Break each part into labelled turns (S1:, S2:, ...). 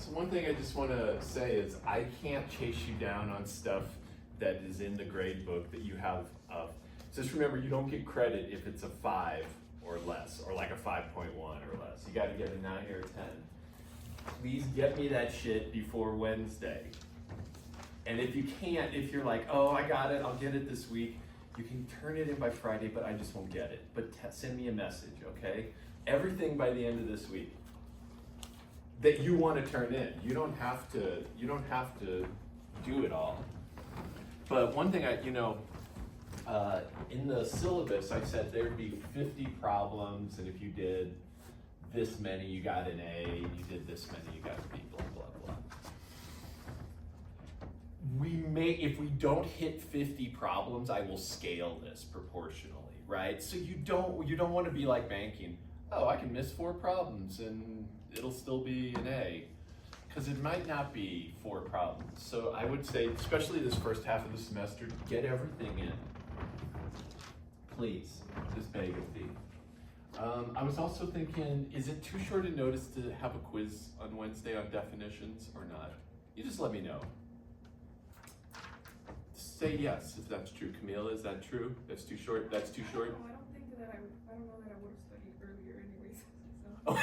S1: So one thing I just want to say is I can't chase you down on stuff that is in the grade book that you have of. Just remember, you don't get credit if it's a 5 or less, or like a 5.1 or less. You got to get a 9 or a 10. Please get me that shit before Wednesday. And if you can't, if you're like, oh, I got it, I'll get it this week, you can turn it in by Friday, but I just won't get it. But send me a message, okay? Everything by the end of this week that you want to turn in. You don't have to do it all. But one thing in the syllabus, I said there'd be 50 problems, and if you did this many, you got an A, and you did this many, you got a B, blah, blah, blah. If we don't hit 50 problems, I will scale this proportionally, right? So you don't want to be like banking. Oh, I can miss 4 problems and it'll still be an A. Because it might not be 4 problems. So I would say, especially this first half of the semester, get everything in. Please, just beg of thee. I was also thinking, is it too short a notice to have a quiz on Wednesday on definitions or not? You just let me know. Say yes if that's true. Camila, is that true? That's too short? That's too short?
S2: No, I don't think that I don't know that I would have studied earlier anyways. So.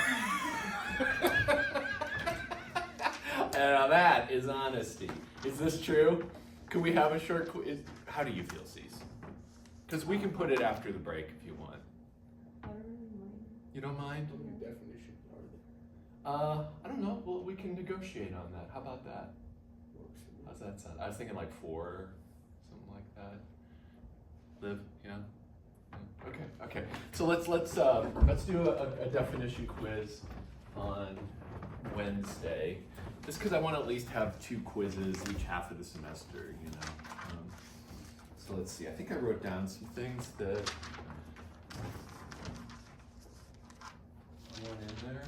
S1: And now that is honesty. Is this true? Can we have a short quiz? How do you feel, Cease? Because we can put it after the break if you want.
S2: I don't really mind.
S1: You don't mind?
S3: How many definitions are there?
S1: I don't know. Well, we can negotiate on that. How about that?
S3: Works for me.
S1: How's that sound? I was thinking like 4, something like that. Liv, yeah. Okay. So let's do a definition quiz on Wednesday. Just because I want to at least have 2 quizzes each half of the semester, you know. So let's see. I think I wrote down some things that went in there.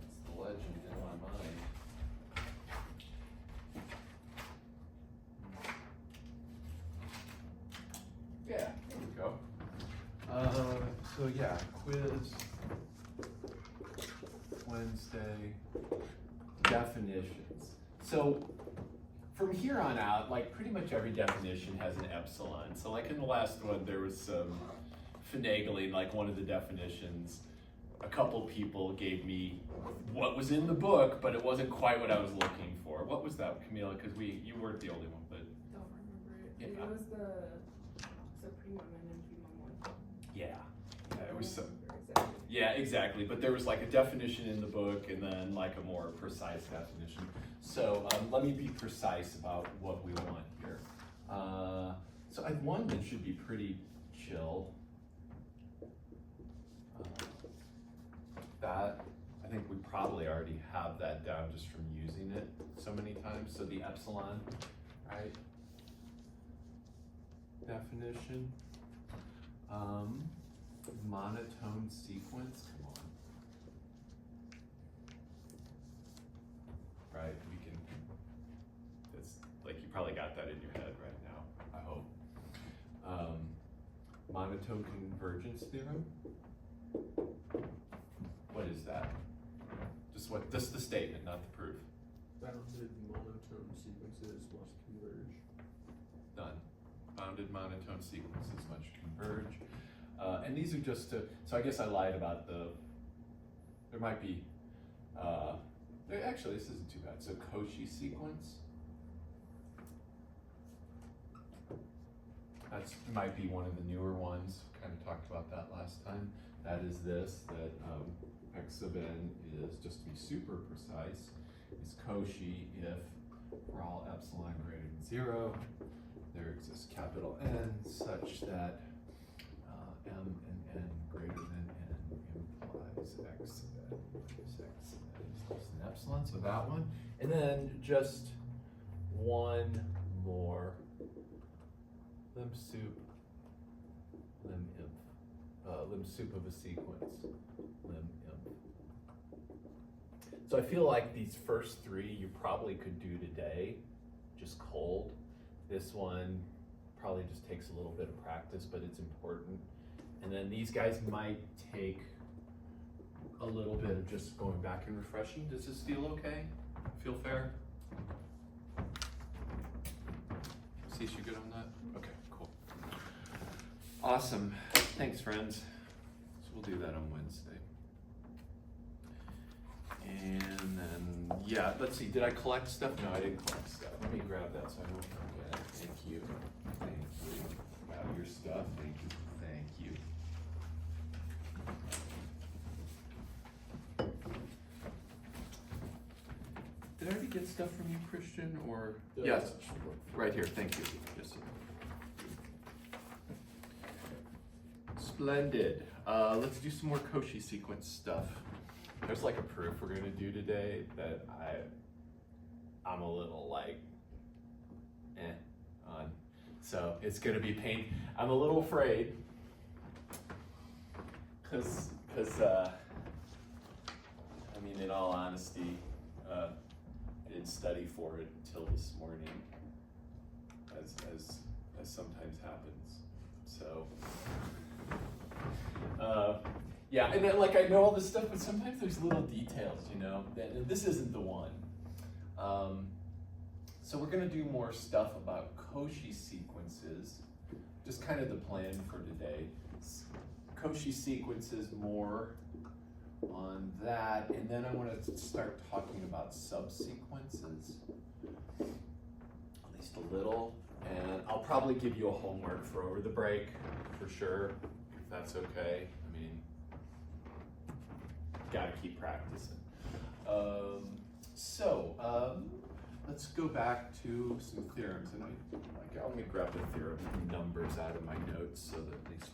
S1: It's the legend in my mind. Yeah, there we go. So yeah, quiz Wednesday definitions. So from here on out, like pretty much every definition has an epsilon. So like in the last one, there was some finagling, like one of the definitions, a couple people gave me what was in the book, but it wasn't quite what I was looking for. What was that, Camila? Because you weren't the only one, but.
S2: Don't remember it.
S1: Yeah.
S2: It was the supremum and infimum one.
S1: Yeah, it was some.
S2: Exactly.
S1: Yeah, exactly. But there was like a definition in the book and then like a more precise definition. So let me be precise about what we want here. So I have one that should be pretty chill. That, I think we probably already have that down just from using it so many times. So the epsilon, right? Definition. Monotone sequence, come on. Right, we can, it's like you probably got that in your head right now, I hope. Monotone convergence theorem. What is that? Just the statement, not the proof.
S3: Bounded monotone sequences must converge.
S1: Done. Bounded monotone sequences must converge. And these are just so I guess I lied about there might be, actually this isn't too bad. So Cauchy sequence. That might be one of the newer ones. Kind of talked about that last time. That is this, that x sub n is, just to be super precise, is Cauchy if for all epsilon greater than 0, there exists capital N such that m and n greater than n implies x sub n minus x sub n is less than epsilon, so that one. And then just one more lim sup of a sequence, lim imp. So I feel like these first 3 you probably could do today, just cold. This one probably just takes a little bit of practice, but it's important. And then these guys might take a little bit of just going back and refreshing. Does this feel okay? Feel fair? See, you good on that? Okay, cool. Awesome. Thanks, friends. So we'll do that on Wednesday. And then, yeah, let's see. Did I collect stuff? No, I didn't collect stuff. Let me grab that so I don't forget. Thank you. Thank you. Grab your stuff. Thank you. Thank you. Did I already get stuff from you, Christian, or? Yes, right here, thank you. Yes, sir. Splendid. Let's do some more Cauchy sequence stuff. There's like a proof we're gonna do today that I'm a little like, on. So it's gonna be pain. I'm a little afraid, cause I mean, in all honesty, I didn't study for it until this morning, as sometimes happens. So, yeah, and then, like, I know all this stuff, but sometimes there's little details, you know, and this isn't the one. So we're gonna do more stuff about Cauchy sequences, just kind of the plan for today. Cauchy sequences more on that, and then I want to start talking about subsequences, at least a little, and I'll probably give you a homework for over the break, for sure, if that's okay. I mean, gotta keep practicing. Let's go back to some theorems, and let me grab the theorem numbers out of my notes so that at least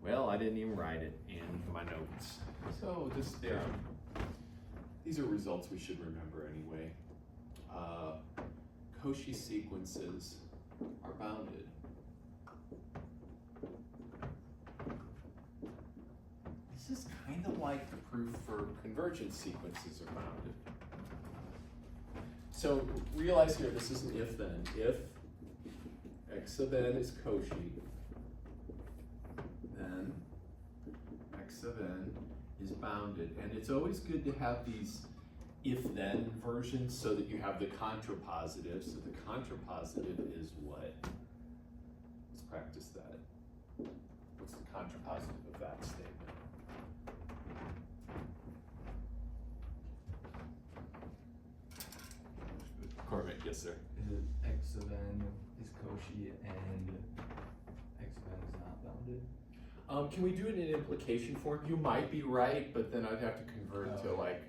S1: well, I didn't even write it in my notes. So this theorem, these are results we should remember anyway. Cauchy sequences are bounded. This is kind of like the proof for convergent sequences are bounded. So realize here, this is an if-then. If x sub n is Cauchy, then x sub n is bounded. And it's always good to have these if-then versions so that you have the contrapositive. So the contrapositive is what? Let's practice that. What's the contrapositive of that statement? Cormac, yes sir.
S4: Is it x sub n is Cauchy and x sub n is not bounded?
S1: Can we do it in implication form? You might be right, but then I'd have to convert to like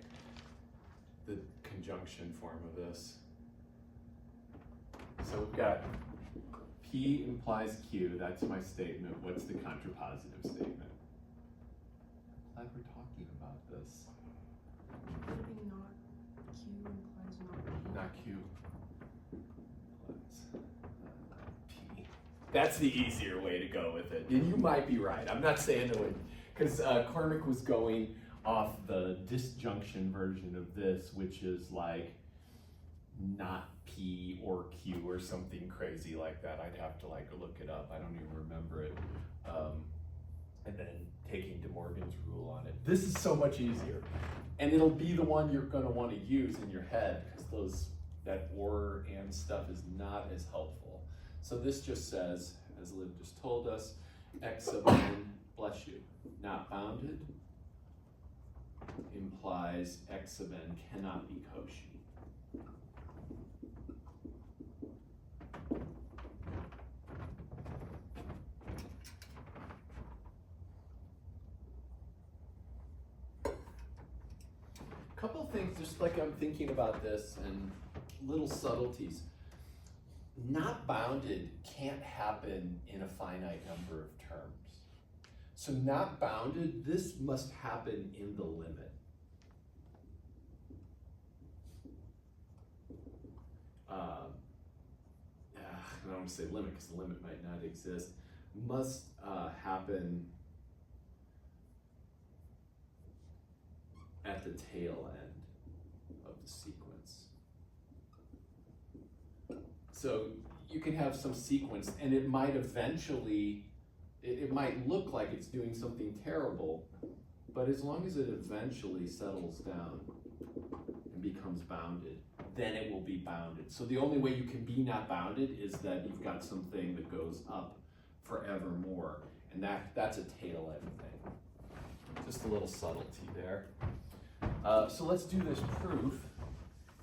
S1: the conjunction form of this. So we've got P implies Q, that's my statement. What's the contrapositive statement? Glad we're talking about this.
S2: Maybe not Q implies not P.
S1: Not Q. P. That's the easier way to go with it. And you might be right. I'm not saying it would, because Cormac was going off the disjunction version of this, which is like not P or Q or something crazy like that. I'd have to like look it up. I don't even remember it. And then taking De Morgan's rule on it. This is so much easier. And it'll be the one you're going to want to use in your head, because that or and stuff is not as helpful. So this just says, as Liv just told us, x sub n, bless you, not bounded, implies x sub n cannot be Cauchy. Couple of things, just like I'm thinking about this, and little subtleties. Not bounded can't happen in a finite number of terms. So not bounded, this must happen in the limit. I don't want to say limit because the limit might not exist. Must happen at the tail end of the sequence. So you can have some sequence, and it might eventually, it might look like it's doing something terrible, but as long as it eventually settles down and becomes bounded, then it will be bounded. So the only way you can be not bounded is that you've got something that goes up forevermore, and that's a tail end thing. Just a little subtlety there. So let's do this proof,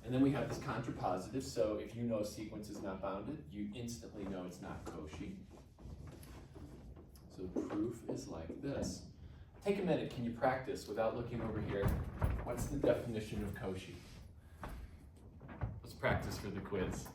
S1: and then we have this contrapositive. So if you know a sequence is not bounded, you instantly know it's not Cauchy. So proof is like this. Take a minute, can you practice without looking over here? What's the definition of Cauchy? Let's practice for the quiz.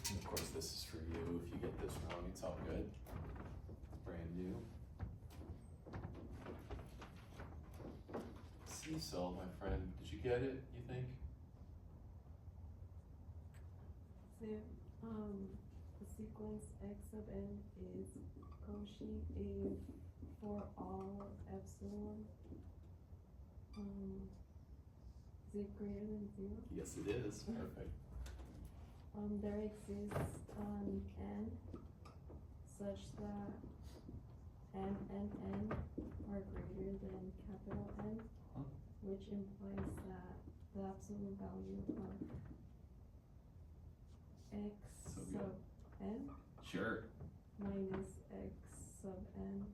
S1: And of course, this is for you. If you get this wrong, it's all good. It's brand new. Cecil, my friend, did you get it, you think?
S2: So, the sequence x sub n is Cauchy if for all epsilon, is it greater than 0?
S1: Yes, it is. Perfect.
S2: There exists an n such that m and n are greater than capital N, which implies that the absolute value of x
S1: So
S2: sub n
S1: Sure.
S2: minus x sub n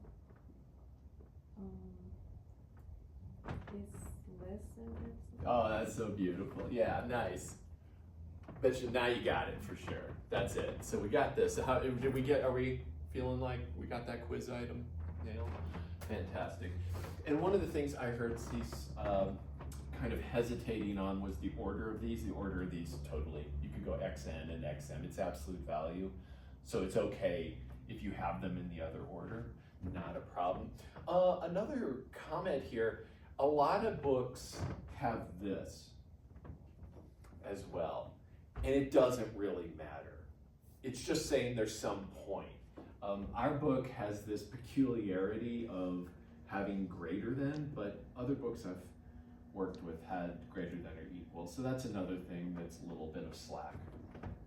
S2: is less than epsilon.
S1: Oh, that's so beautiful. Yeah, nice. Bet you now you got it for sure. That's it. So we got this. How did we get? Are we feeling like we got that quiz item nailed? Fantastic. And one of the things I heard Cease kind of hesitating on was the order of these. The order of these totally. You could go xn and xm. It's absolute value, so it's okay if you have them in the other order. Not a problem. Another comment here. A lot of books have this as well. And it doesn't really matter. It's just saying there's some point. Our book has this peculiarity of having greater than, but other books I've worked with had greater than or equal. So that's another thing that's a little bit of slack.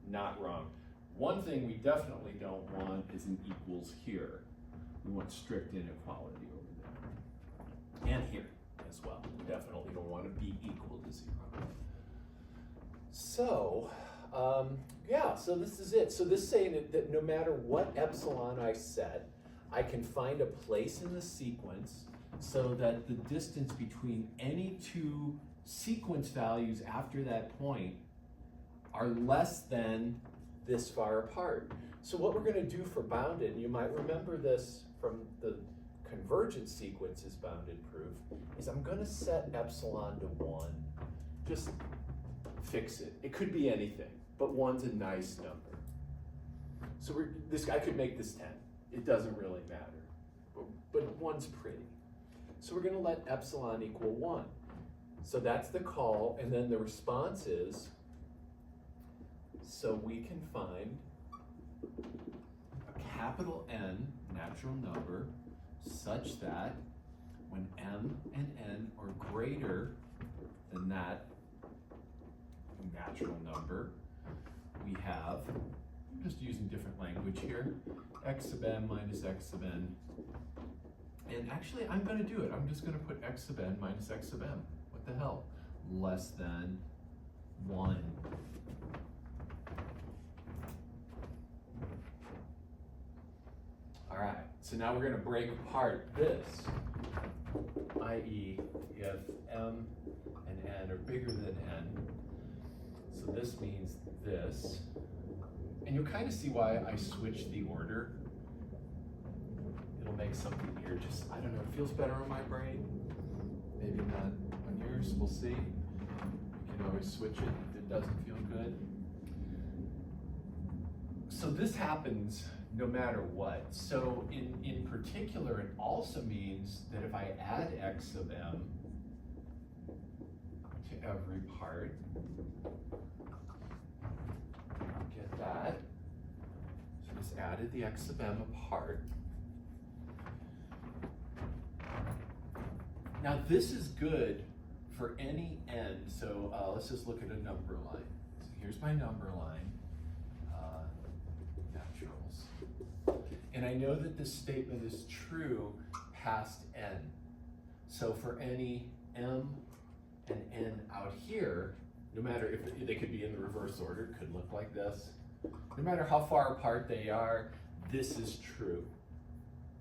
S1: Not wrong. One thing we definitely don't want is an equals here. We want strict inequality over there. And here as well. We definitely don't want to be equal to 0. So, yeah, so this is it. So this is saying that no matter what epsilon I set, I can find a place in the sequence so that the distance between any two sequence values after that point are less than this far apart. So what we're going to do for bounded, and you might remember this from the convergent sequences bounded proof, is I'm going to set epsilon to 1. Just fix it. It could be anything, but 1's a nice number. So I could make this 10. It doesn't really matter, but 1's pretty. So we're going to let epsilon equal 1. So that's the call, and then the response is, so we can find a capital N natural number such that when m and n are greater than that natural number, we have, I'm just using different language here, x sub m minus x sub n. And actually, I'm going to do it. I'm just going to put x sub n minus x sub m. What the hell? Less than 1. All right, so now we're gonna break apart this, i.e. if m and n are bigger than n. So this means this. And you'll kind of see why I switched the order. It'll make something here just, I don't know, it feels better on my brain. Maybe not on yours, we'll see. You can always switch it if it doesn't feel good. So this happens no matter what. So in particular, it also means that if I add x of m to every part, get that. So just added the x of m apart. Now this is good for any n. So let's just look at a number line. So here's my number line. Naturals. And I know that this statement is true past n. So for any m and n out here, no matter if they could be in the reverse order, it could look like this. No matter how far apart they are, this is true.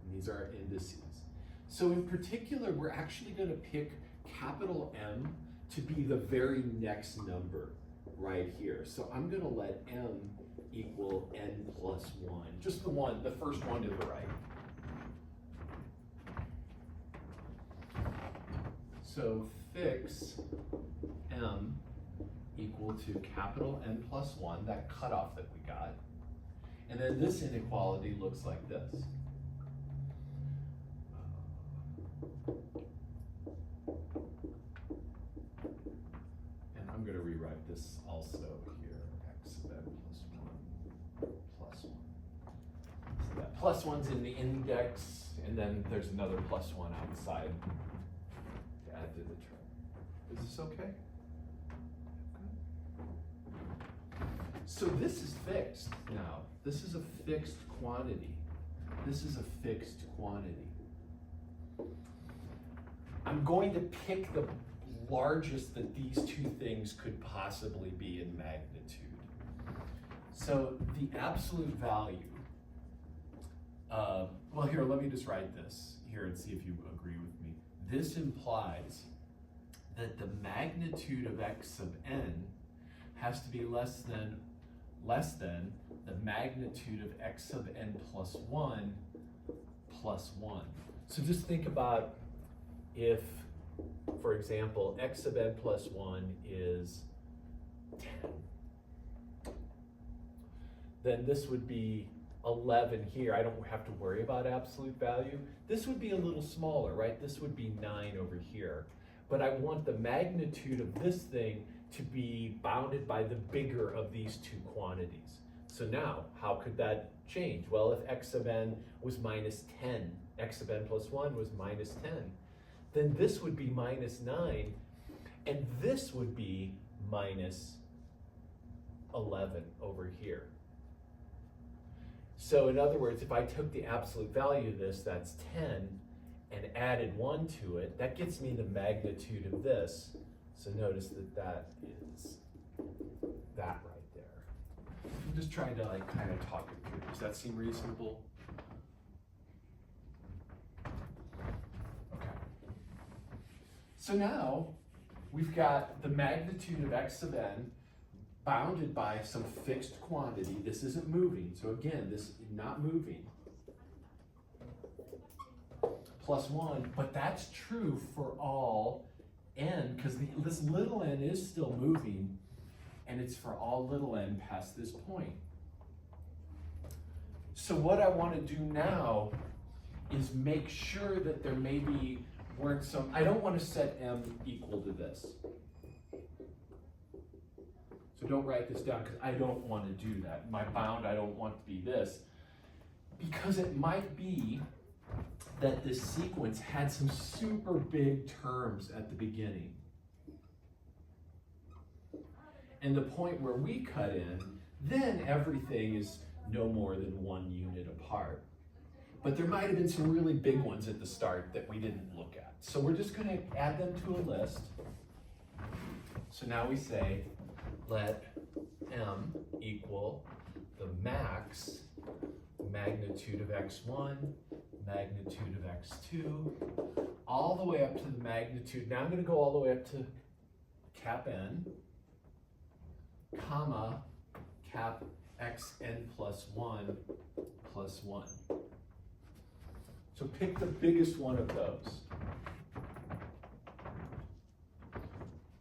S1: And these are our indices. So in particular, we're actually going to pick capital M to be the very next number right here. So I'm going to let m equal n plus 1. Just the first one to the right. So fix m equal to capital N plus 1, that cutoff that we got. And then this inequality looks like this. And I'm going to rewrite this also here, x of n plus 1 plus 1. So that plus 1's in the index, and then there's another plus 1 outside to add to the term. Is this okay? So this is fixed now. This is a fixed quantity. This is a fixed quantity. I'm going to pick the largest that these two things could possibly be in magnitude. So the absolute value, well here, let me just write this here and see if you agree with me. This implies that the magnitude of x of n has to be less than the magnitude of x of n plus 1 plus 1. So just think about if, for example, x of n plus 1 is 10. Then this would be 11 here. I don't have to worry about absolute value. This would be a little smaller, right? This would be 9 over here. But I want the magnitude of this thing to be bounded by the bigger of these two quantities. So now, how could that change? Well, if x of n was minus 10, x of n plus 1 was minus 10, then this would be minus 9, and this would be minus 11 over here. So in other words, if I took the absolute value of this, that's 10, and added 1 to it, that gets me the magnitude of this. So notice that that is that right there. I'm just trying to like kind of talk it through. Does that seem reasonable? Okay. So now we've got the magnitude of x of n bounded by some fixed quantity. This isn't moving. So again, this is not moving. Plus 1, but that's true for all n, because this little n is still moving, and it's for all little n past this point. So what I want to do now is make sure that there maybe weren't some, I don't want to set m equal to this. So don't write this down, because I don't want to do that. My bound, I don't want to be this, because it might be that this sequence had some super big terms at the beginning. And the point where we cut in, then everything is no more than 1 unit apart. But there might have been some really big ones at the start that we didn't look at. So we're just going to add them to a list. So now we say, let m equal the max magnitude of x1, magnitude of x2, all the way up to the magnitude. Now I'm going to go all the way up to cap n, comma, cap xn plus 1 plus 1. So pick the biggest one of those.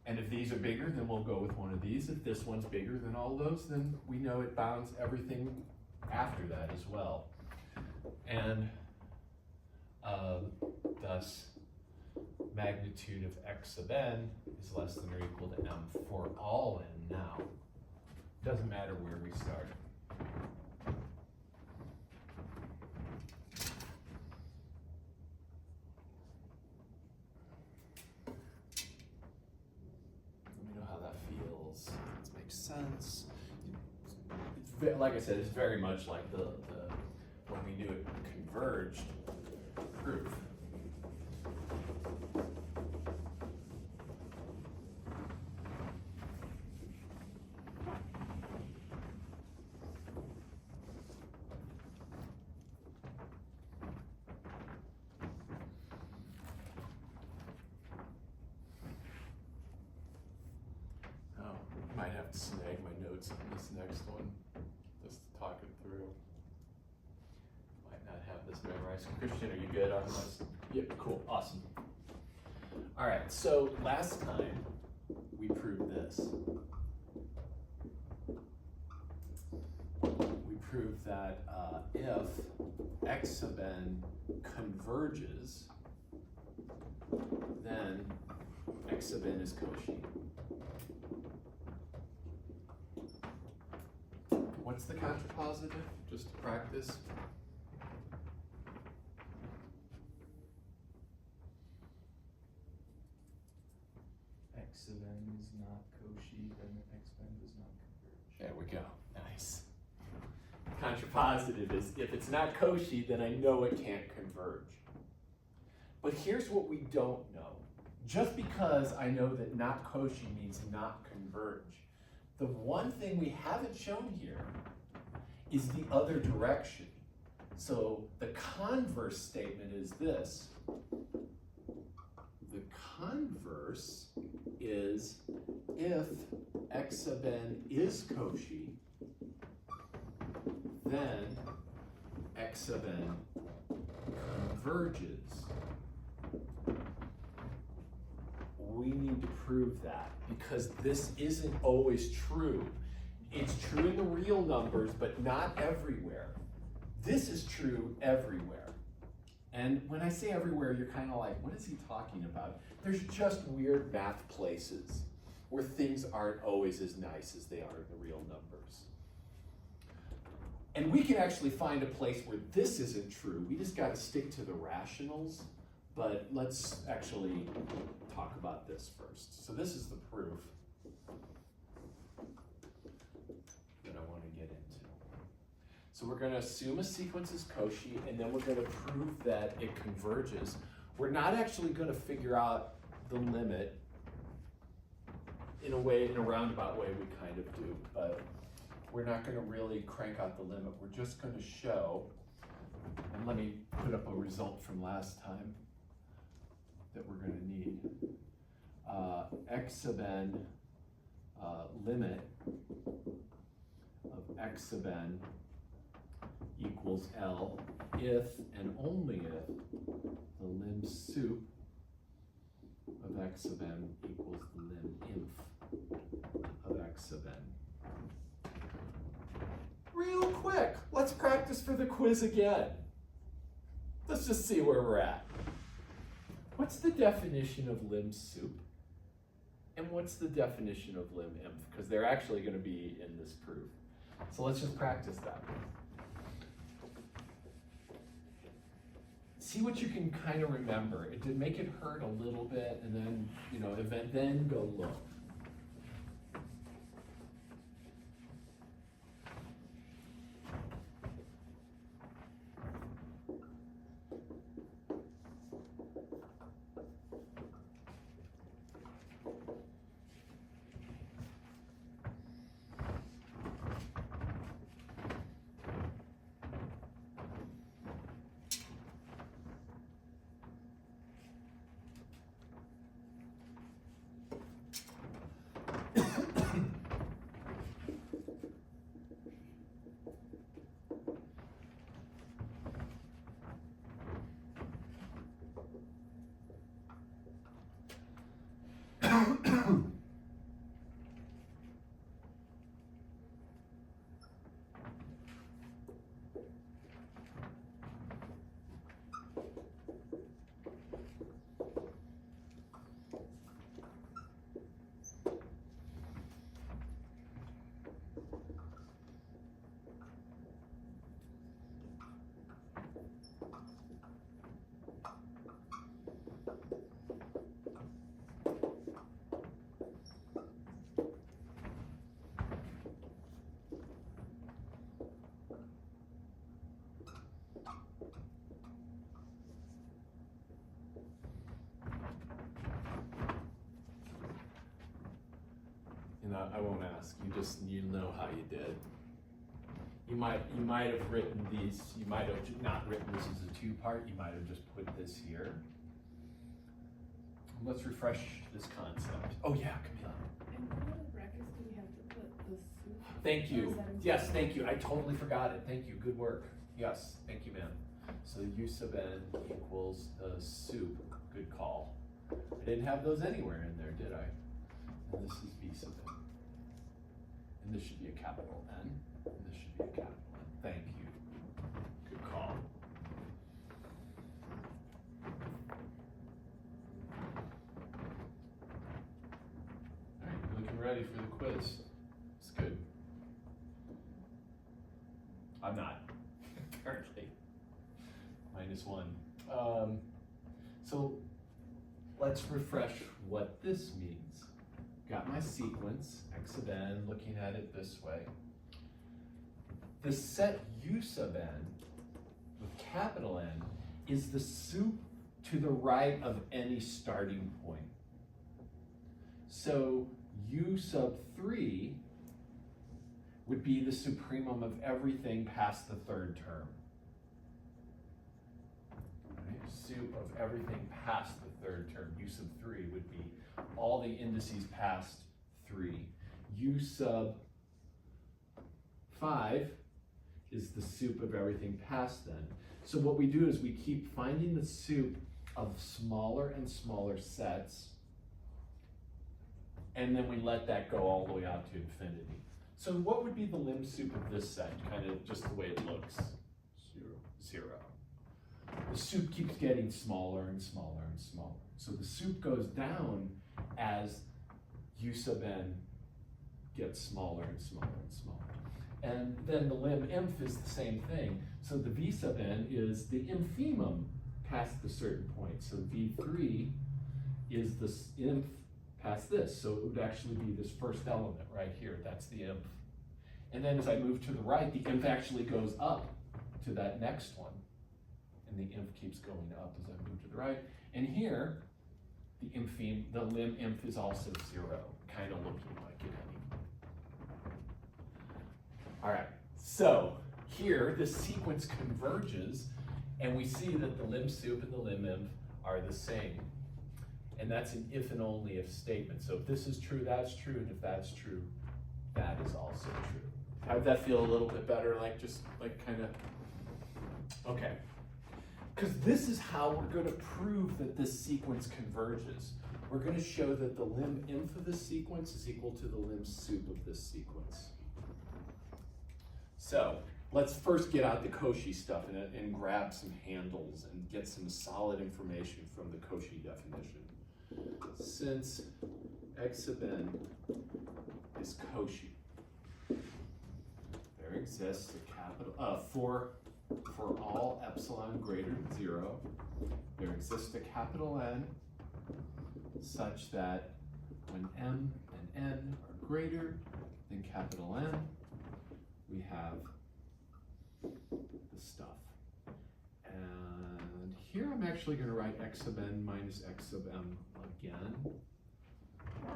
S1: And if these are bigger, then we'll go with one of these. If this one's bigger than all those, then we know it bounds everything after that as well. And thus, magnitude of x sub n is less than or equal to m for all n now. Doesn't matter where we start. Let me know how that feels. This makes sense. It's like I said, it's very much like the when we do it converged proof. Might have to snag my notes on this next one, just to talk it through. Might not have this memorized. Christian, are you good on this? Yep, cool, awesome. All right, so last time we proved this. We proved that if x sub n converges, then x sub n is Cauchy. What's the contrapositive, just to practice?
S4: X sub n is not Cauchy, then x sub n does not converge.
S1: There we go, nice. Contrapositive is, if it's not Cauchy, then I know it can't converge. But here's what we don't know. Just because I know that not Cauchy means not converge, the one thing we haven't shown here is the other direction. So the converse statement is this. The converse is if x sub n is Cauchy, then x sub n converges. We need to prove that because this isn't always true. It's true in the real numbers, but not everywhere. This is true everywhere. And when I say everywhere, you're kind of like, what is he talking about? There's just weird math places where things aren't always as nice as they are in the real numbers. And we can actually find a place where this isn't true. We just got to stick to the rationals. But let's actually talk about this first. So this is the proof that I want to get into. So we're going to assume a sequence is Cauchy, and then we're going to prove that it converges. We're not actually going to figure out the limit in a roundabout way we kind of do, but we're not going to really crank out the limit. We're just going to show, and let me put up a result from last time that we're going to need. X sub n limit of x sub n equals L if and only if the lim sup of x sub n equals the lim inf of x sub n. Real quick, let's practice for the quiz again. Let's just see where we're at. What's the definition of lim sup? And what's the definition of lim inf? Because they're actually going to be in this proof. So let's just practice that. See what you can kind of remember. It did make it hurt a little bit, and then, then go look. I won't ask. You know how you did. You might have written these. You might have not written this as a two-part. You might have just put this here. Let's refresh this concept. Oh yeah, Camila.
S2: And what brackets do we have to put the soup?
S1: Thank
S2: Or
S1: you.
S2: is that in-
S1: Yes, thank you. I totally forgot it. Thank you. Good work. Yes, thank you, ma'am. So u sub n equals the soup. Good call. I didn't have those anywhere in there, did I? And this is v sub n. And this should be a capital N. And this should be a capital N. Thank you. Good call. All right, you're looking ready for the quiz. It's good. I'm not, apparently. -1. So let's refresh what this means. Got my sequence, x sub n, looking at it this way. The set u sub n with capital N is the soup to the right of any starting point. So u sub 3 would be the supremum of everything past the third term. Right? Soup of everything past the third term. U sub 3 would be all the indices past 3. U sub 5 is the soup of everything past then. So what we do is we keep finding the soup of smaller and smaller sets, and then we let that go all the way out to infinity. So what would be the lim soup of this set, kind of just the way it looks? 0. The soup keeps getting smaller and smaller and smaller. So the soup goes down as u sub n gets smaller and smaller and smaller. And then the lim inf is the same thing. So the v sub n is the infimum past the certain point. So v3 is the inf past this. So it would actually be this first element right here. That's the inf. And then as I move to the right, the inf actually goes up to that next one. And the inf keeps going up as I move to the right. And here, the lim inf is also 0, kind of looking like it anyway. All right, so here the sequence converges, and we see that the lim soup and the lim inf are the same. And that's an if and only if statement. So if this is true, that's true, and if that's true, that is also true. How did that feel? A little bit better, like just like kind of, okay. Because this is how we're going to prove that this sequence converges. We're going to show that the lim inf of this sequence is equal to the lim soup of this sequence. So let's first get out the Cauchy stuff and grab some handles and get some solid information from the Cauchy definition. Since x sub n is Cauchy, there exists a capital, for all epsilon greater than 0, there exists a capital N such that when m and n are greater than capital N, we have the stuff. And here I'm actually going to write x sub n minus x sub m again,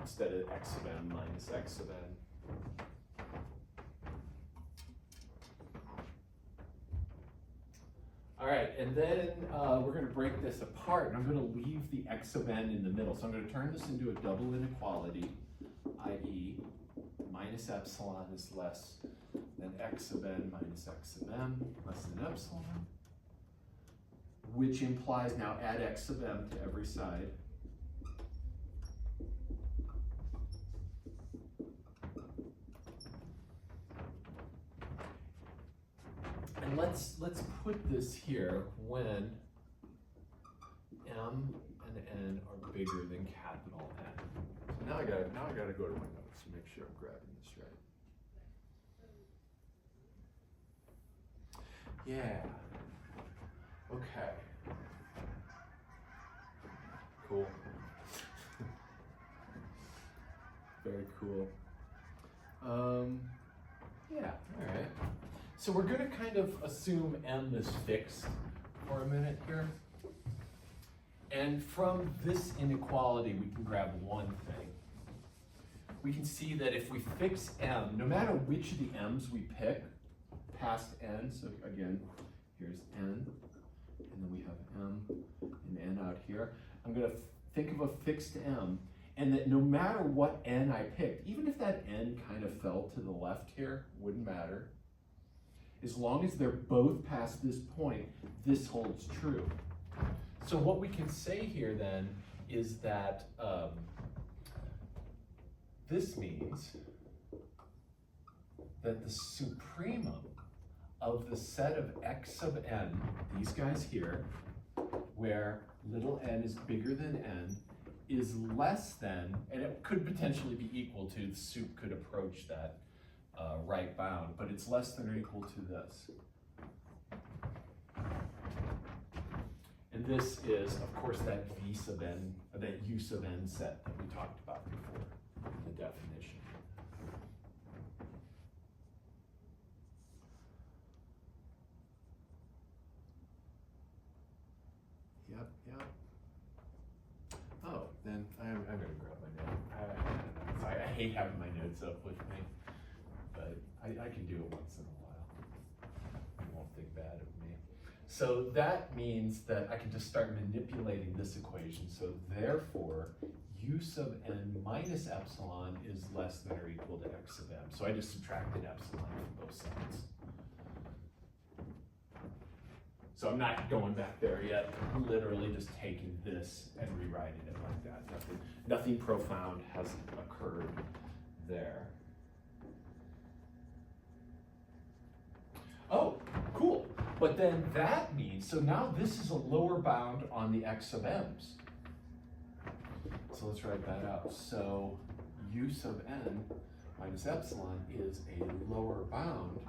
S1: instead of x sub n minus x sub n. All right, and then we're going to break this apart, and I'm going to leave the x sub n in the middle. So I'm going to turn this into a double inequality, i.e. minus epsilon is less than x sub n minus x sub m less than epsilon, which implies now add x sub m to every side. And let's put this here when m and n are bigger than capital N. So now I gotta go to my notes to make sure I'm grabbing this right. Yeah. Okay. Cool. Very cool. Yeah, all right. So we're gonna kind of assume m is fixed for a minute here. And from this inequality, we can grab one thing. we can see that if we fix m, no matter which of the m's we pick past n, so again, here's n, and then we have m and n out here. I'm gonna think of a fixed m, and that no matter what n I picked, even if that n kind of fell to the left here, wouldn't matter. As long as they're both past this point, this holds true. So what we can say here then is that this means that the supremum of the set of x sub n, these guys here, where little n is bigger than n, is less than, and it could potentially be equal to, the sup could approach that right bound, but it's less than or equal to this. And this is, of course, that v sub n, or that u sub n set that we talked about before, the definition. Yep. Oh, then I'm gonna grab my note. I hate having my notes up with me, but I can do it once in a while. You won't think bad of me. So that means that I can just start manipulating this equation. So therefore, u sub n minus epsilon is less than or equal to x sub m. So I just subtracted epsilon from both sides. So I'm not going back there yet. I'm literally just taking this and rewriting it like that. Nothing profound has occurred there. Oh, cool. But then that means, so now this is a lower bound on the x sub m's. So let's write that out. So u sub n minus epsilon is a lower bound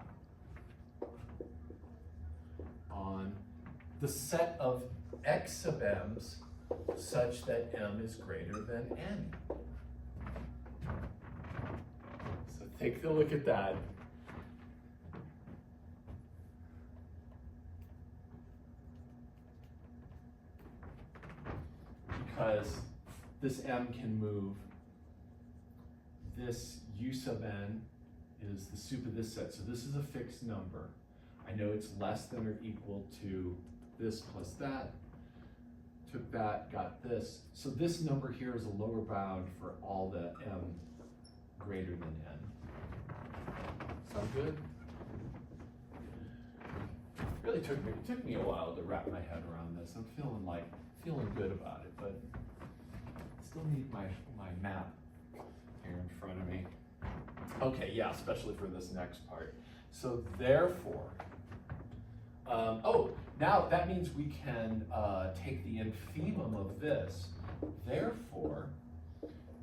S1: on the set of x sub m's such that m is greater than n. So take a look at that. Because this m can move, this u sub n is the sup of this set. So this is a fixed number. I know it's less than or equal to this plus that. Took that, got this. So this number here is a lower bound for all the m greater than n. Sound good? Really took me a while to wrap my head around this. I'm feeling good about it, but still need my map here in front of me. Okay, yeah, especially for this next part. So therefore, now that means we can take the infimum of this. Therefore,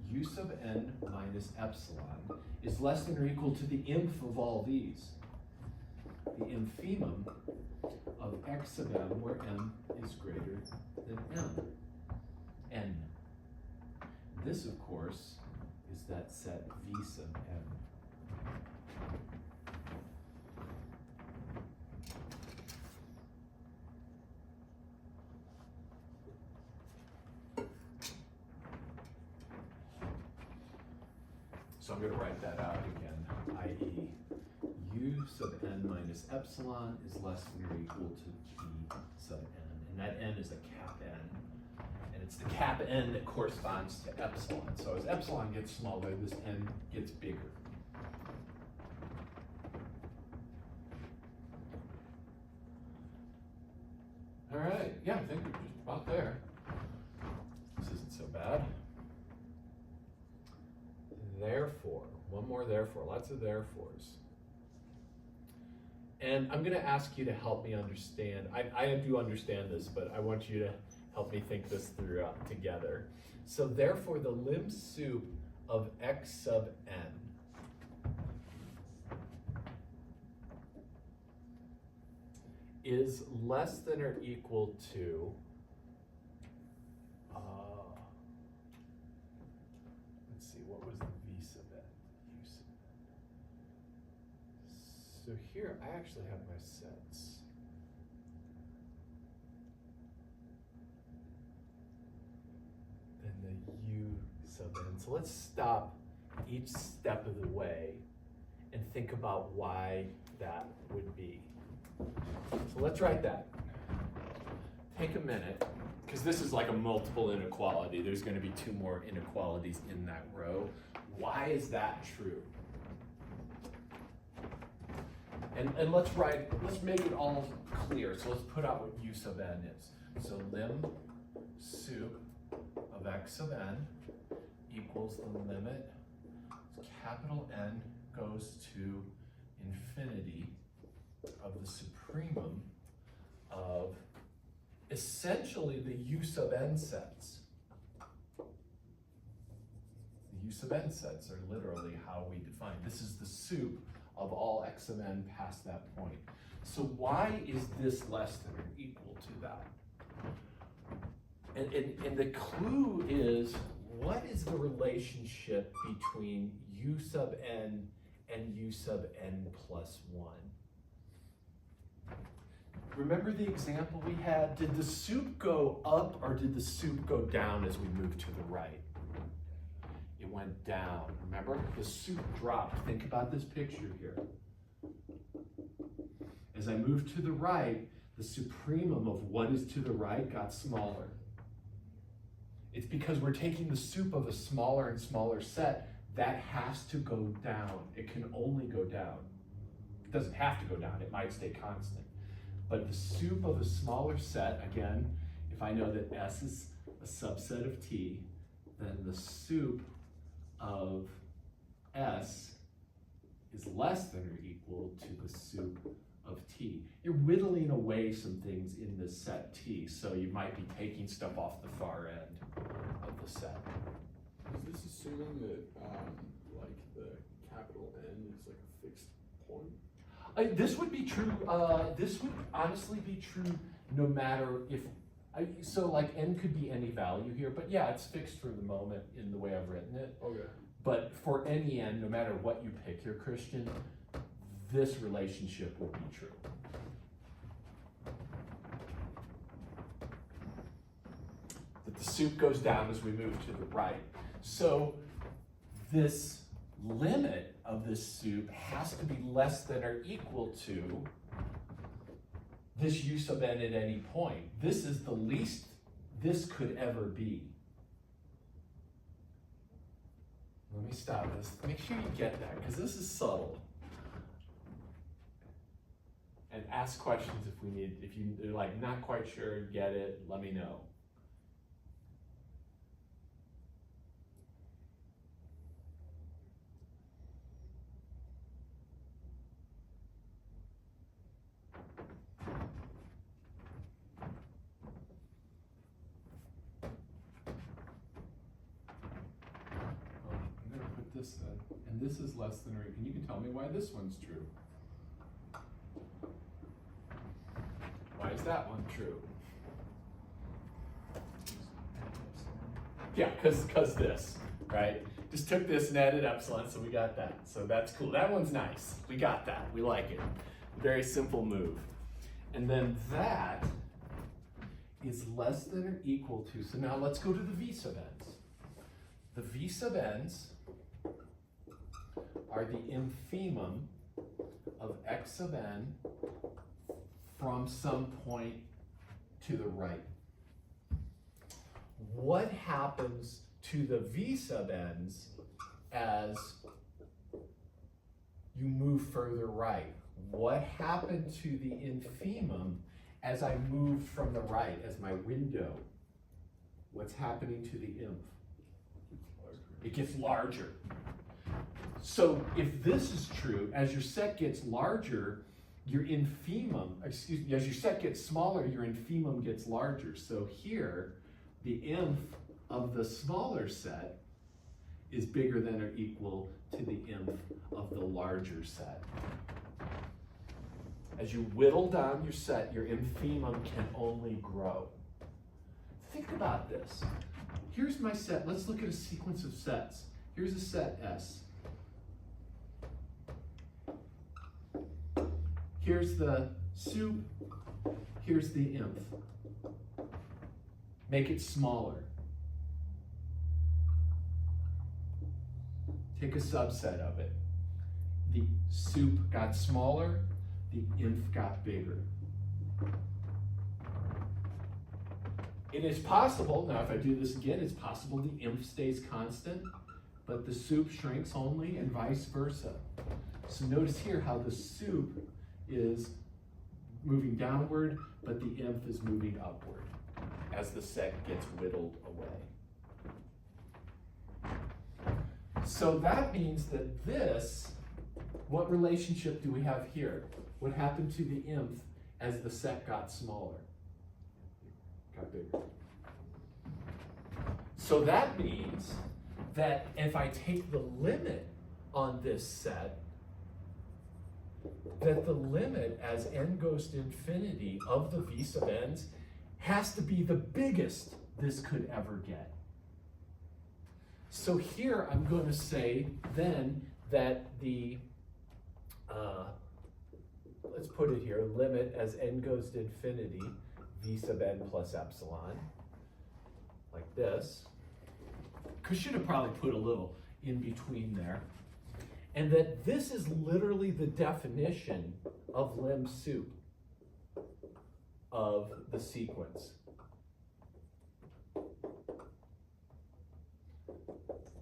S1: u sub n minus epsilon is less than or equal to the inf of all these. The infimum of x sub m, where m is greater than m, n. This, of course, is that set v sub m. So I'm going to write that out again, i.e. u sub n minus epsilon is less than or equal to v sub n. And that n is a cap n. And it's the cap n that corresponds to epsilon. So as epsilon gets smaller, this n gets bigger. All right, yeah, I think we're just about there. This isn't so bad. Therefore, one more therefore, lots of therefores. And I'm gonna ask you to help me understand, I do understand this, but I want you to help me think this through together. So therefore, the lim sup of x sub n is less than or equal to let's see, what was the v sub n, u sub n? So here I actually have my sets. Then the u sub n. So let's stop each step of the way and think about why that would be. So let's write that. Take a minute, because this is like a multiple inequality. There's going to be two more inequalities in that row. Why is that true? And let's make it all clear. So let's put out what u sub n is. So lim sup of x sub n equals the limit, capital N goes to infinity of the supremum of essentially the u sub n sets. The u sub n sets are literally how we define. This is the sup of all x sub n past that point. So why is this less than or equal to that? And the clue is, what is the relationship between u sub n and u sub n plus 1? Remember the example we had? Did the sup go up or did the sup go down as we moved to the right? It went down. Remember? The sup dropped. Think about this picture here. As I moved to the right, the supremum of what is to the right got smaller. It's because we're taking the sup of a smaller and smaller set. That has to go down. It can only go down. It doesn't have to go down. It might stay constant. But the sup of a smaller set, again, if I know that S is a subset of T, then the sup of S is less than or equal to the sup of T. You're whittling away some things in this set T, so you might be taking stuff off the far end of the set.
S3: Is this assuming that like the capital N is like a fixed point?
S1: This would be true, this would honestly be true no matter if, so like n could be any value here, but yeah, it's fixed for the moment in the way I've written it.
S3: Okay.
S1: But for any n, no matter what you pick here, Christian, this relationship will be true. That the sup goes down as we move to the right. So this limit of this sup has to be less than or equal to this u sub n at any point. This is the least this could ever be. Let me stop this. Make sure you get that, because this is subtle. And ask questions if we need, if you're like not quite sure, get it, let me know. This and this is less than or equal. And you can tell me why this one's true. Why is that one true? Yeah, because this, right? Just took this and added epsilon, so we got that. So that's cool. That one's nice. We got that. We like it. Very simple move. And then that is less than or equal to, so now let's go to the v sub n's. The v sub n's are the infimum of x sub n from some point to the right. What happens to the v sub n's as you move further right? What happened to the infimum as I moved from the right, as my window? What's happening to the inf? It gets larger. So if this is true, as your set gets larger, your infimum, as your set gets smaller, your infimum gets larger. So here, the inf of the smaller set is bigger than or equal to the inf of the larger set. As you whittle down your set, your infimum can only grow. Think about this. Here's my set. Let's look at a sequence of sets. Here's a set S. Here's the sup, here's the inf. Make it smaller. take a subset of it. The soup got smaller, the inf got bigger. It is possible, now if I do this again, it's possible the inf stays constant, but the soup shrinks only and vice versa. So notice here how the soup is moving downward, but the inf is moving upward as the set gets whittled away. So that means that this, what relationship do we have here? What happened to the inf as the set got smaller? Got bigger. So that means that if I take the limit on this set, that the limit as n goes to infinity of the v sub n's has to be the biggest this could ever get. So here I'm going to say then that the, let's put it here, limit as n goes to infinity, v sub n plus epsilon, like this. I should have probably put a little in between there. And that this is literally the definition of lim sup of the sequence.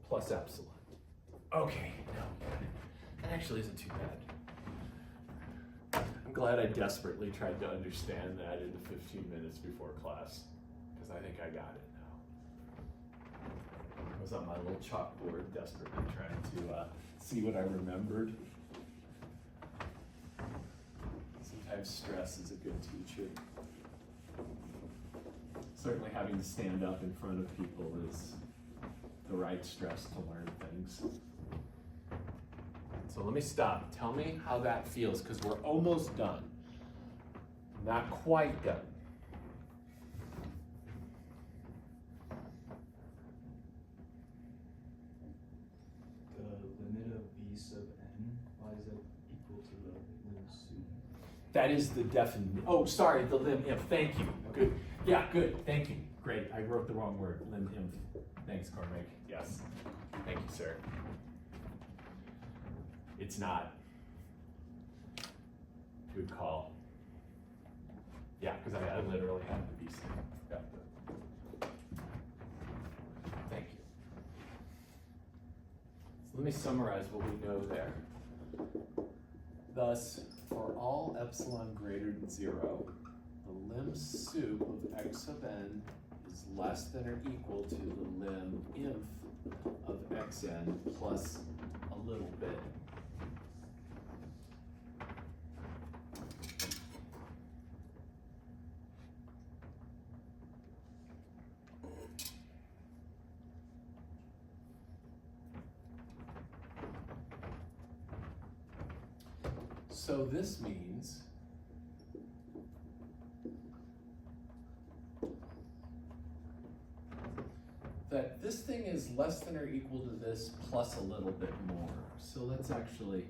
S1: Plus epsilon. Okay, no, that actually isn't too bad. I'm glad I desperately tried to understand that in the 15 minutes before class, because I think I got it now. I was on my little chalkboard desperately trying to see what I remembered. Sometimes stress is a good teacher. Certainly having to stand up in front of people is the right stress to learn things. So let me stop. Tell me how that feels, because we're almost done. Not quite done.
S4: The limit of v sub n, why is that equal to the lim sup?
S1: That is the definition. Oh, sorry, the lim inf. Thank you. Good. Yeah, good. Thank you. Great. I wrote the wrong word. Lim inf. Thanks, Cormac. Yes. Thank you, sir. It's not. Good call. Yeah, because I literally had the v sub. Got the. Thank you. So let me summarize what we know there. Thus, for all epsilon greater than 0, the lim sup of x sub n is less than or equal to the lim inf of xn plus a little bit. So this means that this thing is less than or equal to this plus a little bit more. So let's actually,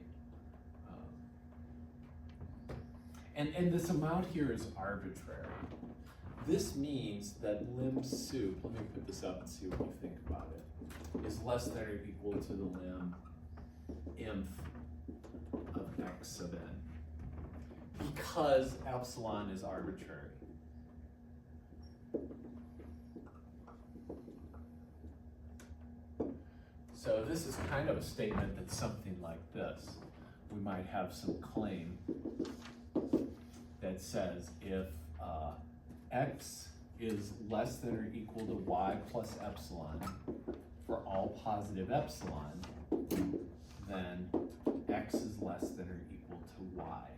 S1: and this amount here is arbitrary. This means that lim sup, let me put this up and see what you think about it, is less than or equal to the lim inf of x sub n, because epsilon is arbitrary. So this is kind of a statement that's something like this. We might have some claim that says if x is less than or equal to y plus epsilon for all positive epsilon, then x is less than or equal to y.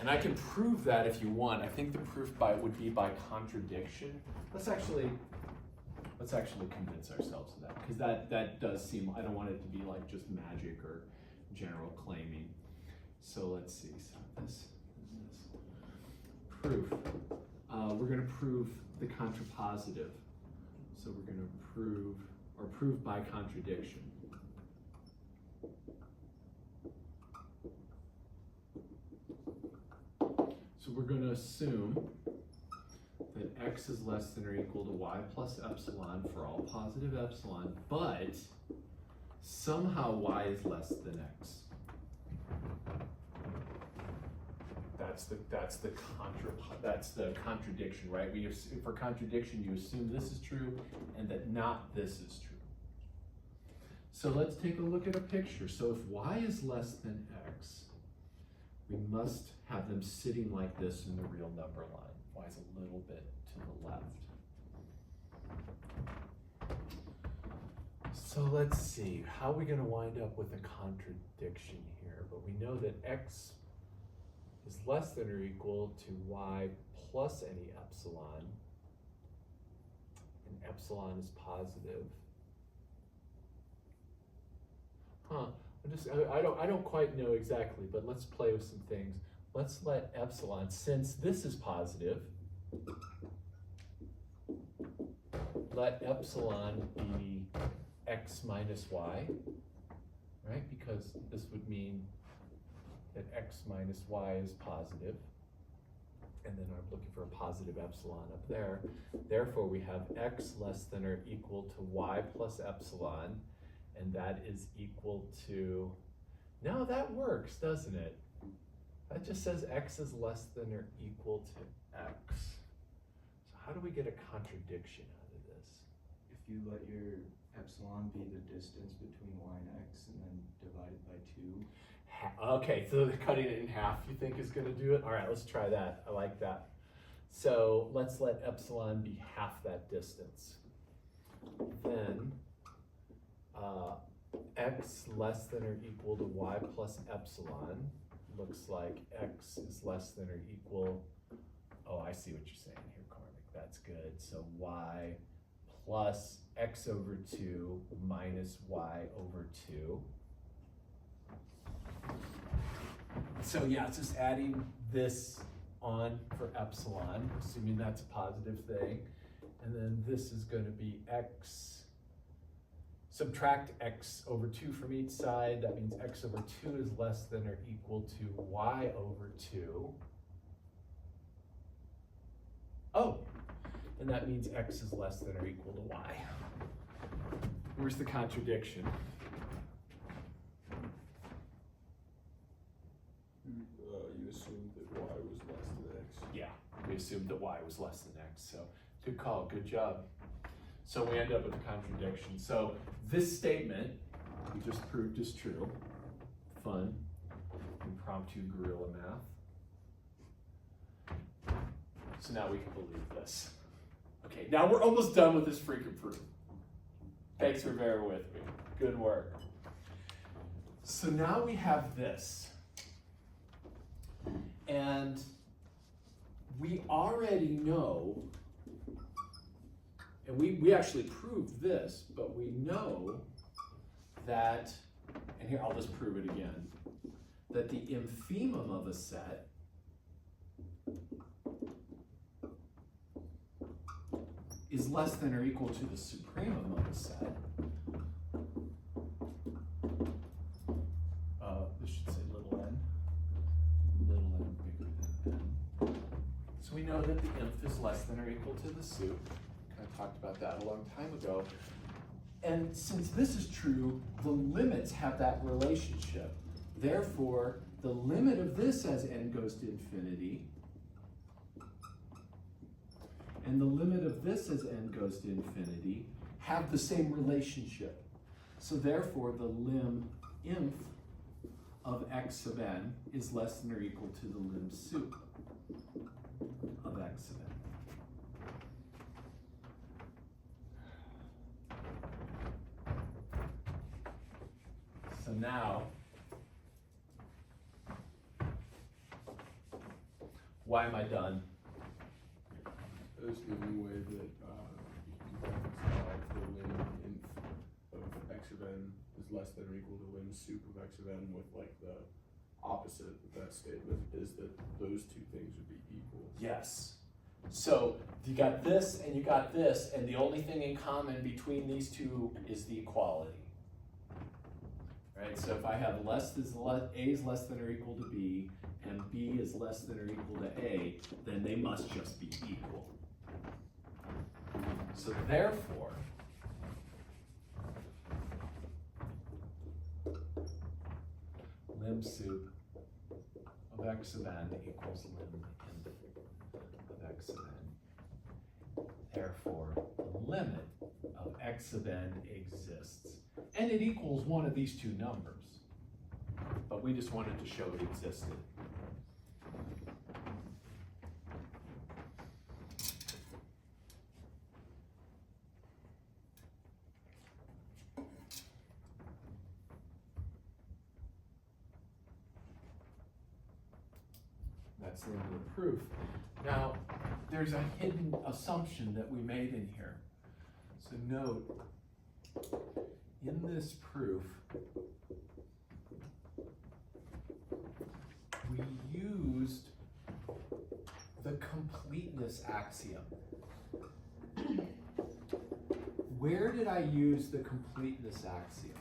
S1: And I can prove that if you want. I think the proof would be by contradiction. Let's actually convince ourselves of that, because that does seem, I don't want it to be like just magic or general claiming. So let's see, so this is proof. We're going to prove the contrapositive. So we're going to prove by contradiction. So we're going to assume that x is less than or equal to y plus epsilon for all positive epsilon, but somehow y is less than x. That's the contradiction, right? For contradiction, you assume this is true and that not this is true. So let's take a look at a picture. So if y is less than x, we must have them sitting like this in the real number line. Y is a little bit to the left. So let's see, how are we going to wind up with a contradiction here? But we know that x is less than or equal to y plus any epsilon, and epsilon is positive. I don't quite know exactly, but let's play with some things. Let's let epsilon, since this is positive, let epsilon be x minus y, right? Because this would mean that x minus y is positive, and then I'm looking for a positive epsilon up there. Therefore, we have x less than or equal to y plus epsilon, and that is equal to, now that works, doesn't it? That just says x is less than or equal to x. So how do we get a contradiction out of this?
S4: If you let your epsilon be the distance between y and x and then divide it by 2.
S1: Okay, so cutting it in half you think is gonna do it? All right, let's try that. I like that. So let's let epsilon be half that distance. Then x less than or equal to y plus epsilon looks like x is less than or equal, oh, I see what you're saying here, Karmik, that's good. So y plus x over 2 minus y over 2. So yeah, it's just adding this on for epsilon, assuming that's a positive thing. And then this is going to be x, subtract x over 2 from each side. That means x over 2 is less than or equal to y over 2. Oh, and that means x is less than or equal to y. Where's the contradiction?
S3: You assumed that y was less than x.
S1: Yeah, we assumed that y was less than x, so good call, good job. So we end up with a contradiction. So this statement we just proved is true. Fun, impromptu guerrilla math. So now we can believe this. Okay, now we're almost done with this freaking proof. Thanks for bearing with me. Good work. So now we have this. And we already know, and we actually proved this, but we know that, and here I'll just prove it again, that the infimum of a set is less than or equal to the supremum of a set. This should say little n. Little n bigger than n. So we know that the inf is less than or equal to the sup. Kind of talked about that a long time ago. And since this is true, the limits have that relationship. Therefore, the limit of this as n goes to infinity, and the limit of this as n goes to infinity have the same relationship. So therefore, the lim inf of x sub n is less than or equal to the lim sup of x sub n. So now, why am I done?
S3: That's the only way that you can reconcile the lim inf of x of n is less than or equal to lim sup of x of n with like the opposite of that statement is that those two things would be equal.
S1: Yes. So you got this and you got this, and the only thing in common between these two is the equality. Right? So if I have A is less than or equal to B, and B is less than or equal to A, then they must just be equal. So therefore, lim sup of x of n equals lim inf of x of n. Therefore, the limit of x of n exists. And it equals one of these two numbers. But we just wanted to show it existed. That's the end of the proof. Now, there's a hidden assumption that we made in here. So note, in this proof, we used the completeness axiom. Where did I use the completeness axiom?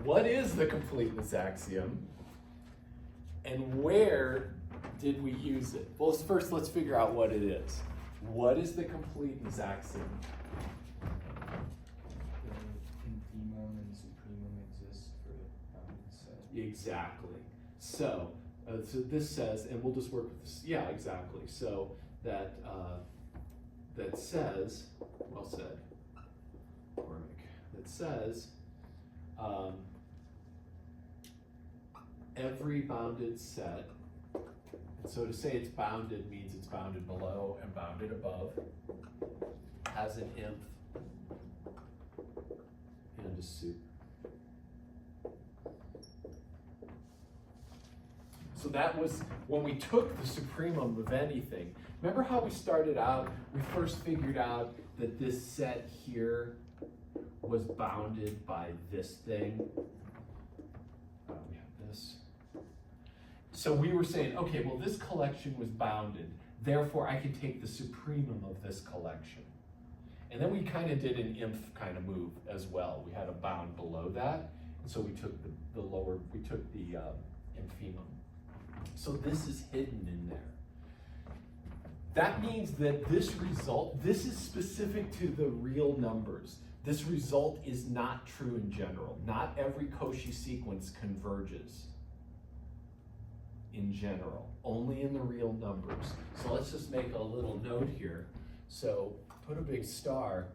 S1: What is the completeness axiom? And where did we use it? Well, first let's figure out what it is. What is the completeness axiom?
S4: The infimum and supremum exist for the bounded set.
S1: Exactly. So this says, and we'll just work with this. Yeah, exactly. So that that says, well said, Cormac. That says every bounded set. And so to say it's bounded means it's bounded below and bounded above, has an inf and a sup. So that was when we took the supremum of anything. Remember how we started out? We first figured out that this set here was bounded by this thing. We have this. So we were saying, okay, well, this collection was bounded. Therefore, I can take the supremum of this collection. And then we kind of did an inf kind of move as well. We had a bound below that. And so we took the lower, we took the infimum. So this is hidden in there. That means that this result, this is specific to the real numbers. This result is not true in general. Not every Cauchy sequence converges in general, only in the real numbers. So let's just make a little note here. So put a big star.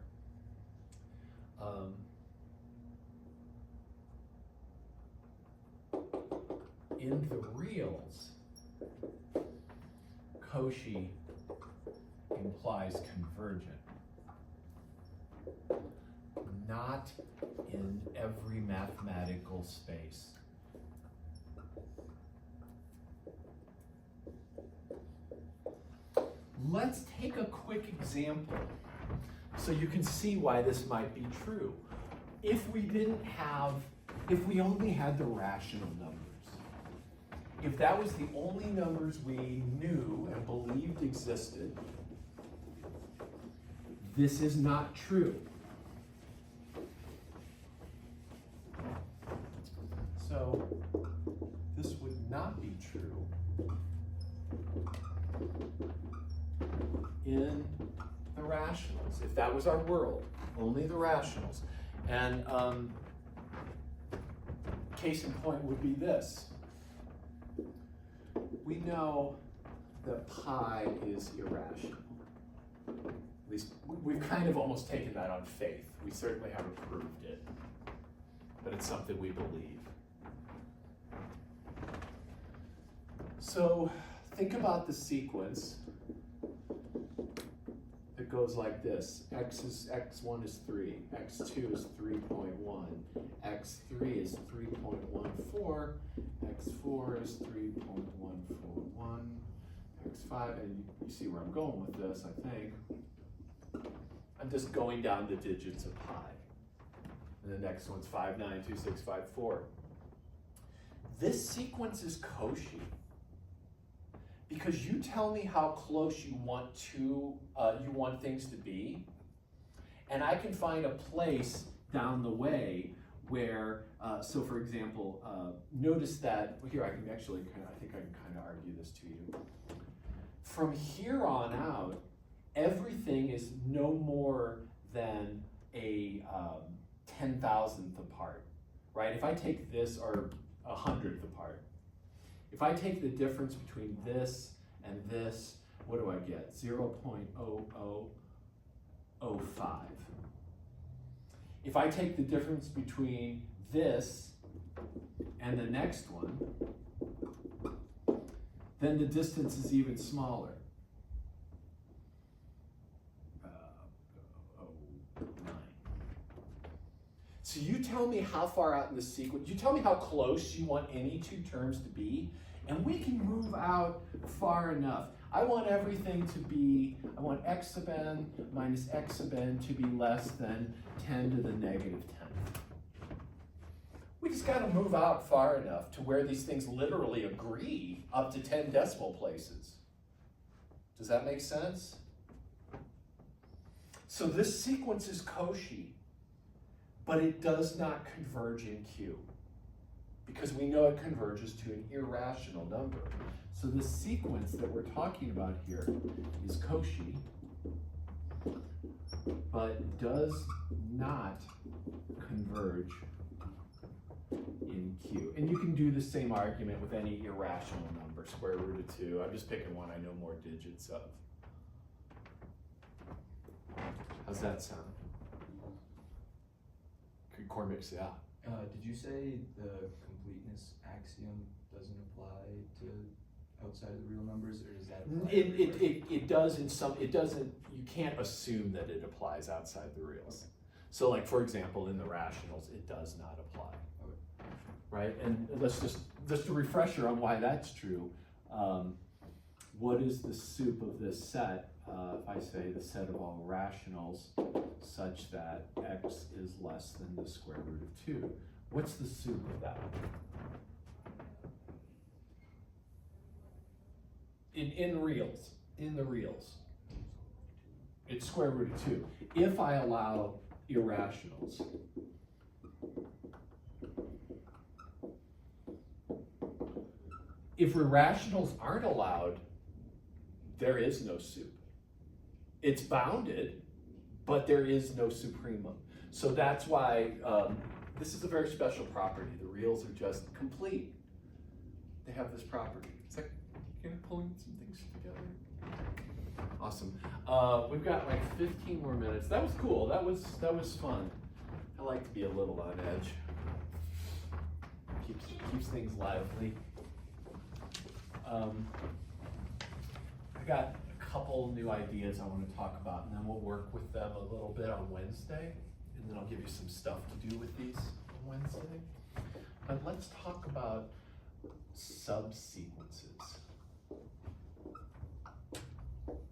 S1: In the reals, Cauchy implies convergent. Not in every mathematical space. Let's take a quick example so you can see why this might be true. If we only had the rational numbers, if that was the only numbers we knew and believed existed, this is not true. So this would not be true in the rationals. If that was our world, only the rationals. And case in point would be this. We know that pi is irrational. At least we've kind of almost taken that on faith. We certainly haven't proved it, but it's something we believe. So think about the sequence that goes like this. x1 is 3, x2 is 3.1, x3 is 3.14, x4 is 3.141, x5, and you see where I'm going with this, I think. I'm just going down the digits of pi. And the next one's 5, 9, 2, 6, 5, 4. This sequence is Cauchy. Because you tell me how close you want things to be, and I can find a place down the way where, so for example, notice that, here I can actually, I think I can kind of argue this to you. From here on out, everything is no more than a 10,000th apart, right? If I take this, or 100th apart, if I take the difference between this and this, what do I get? 0.0005. If I take the difference between this and the next one, then the distance is even smaller. 0.09. So you tell me how far out in the sequence, you tell me how close you want any two terms to be, and we can move out far enough. I want everything to be, I want x sub n minus x sub n to be less than 10 to the negative 10th. We just gotta move out far enough to where these things literally agree up to 10 decimal places. Does that make sense? So this sequence is Cauchy, but it does not converge in Q, because we know it converges to an irrational number. So the sequence that we're talking about here is Cauchy, but does not converge in Q. And you can do the same argument with any irrational number, square root of 2. I'm just picking one I know more digits of. How's that sound? Cormix, yeah.
S4: Did you say the completeness axiom doesn't apply to outside of the real numbers, or does that apply?
S1: It does in some, it doesn't, you can't assume that it applies outside the reals. So like, for example, in the rationals, it does not apply.
S4: Okay.
S1: Right, and let's just a refresher on why that's true. What is the sup of this set? If I say the set of all rationals such that x is less than the square root of 2. What's the sup of that? In the reals, it's square root of 2. If I allow irrationals, if irrationals aren't allowed, there is no sup. It's bounded, but there is no supremum. So that's why this is a very special property. The reals are just complete. They have this property. It's like kind of pulling some things together. Awesome. We've got like 15 more minutes. That was cool. That was fun. I like to be a little on edge. Keeps things lively. I got a couple new ideas I want to talk about, and then we'll work with them a little bit on Wednesday, and then I'll give you some stuff to do with these on Wednesday. But let's talk about subsequences.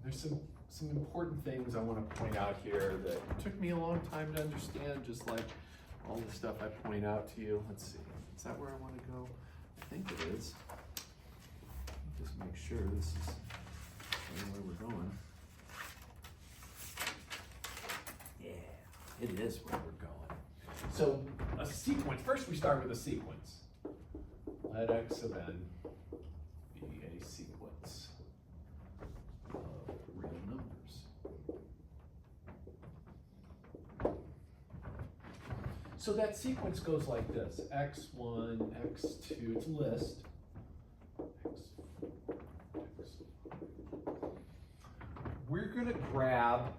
S1: There's some important things I want to point out here that took me a long time to understand, just like all the stuff I point out to you. Let's see, is that where I want to go? I think it is. Just make sure this is where we're going. Yeah, it is where we're going. So a sequence, first we start with a sequence. Let x of n be a sequence of real numbers. So that sequence goes like this: x1, x2, it's a list. We're going to grab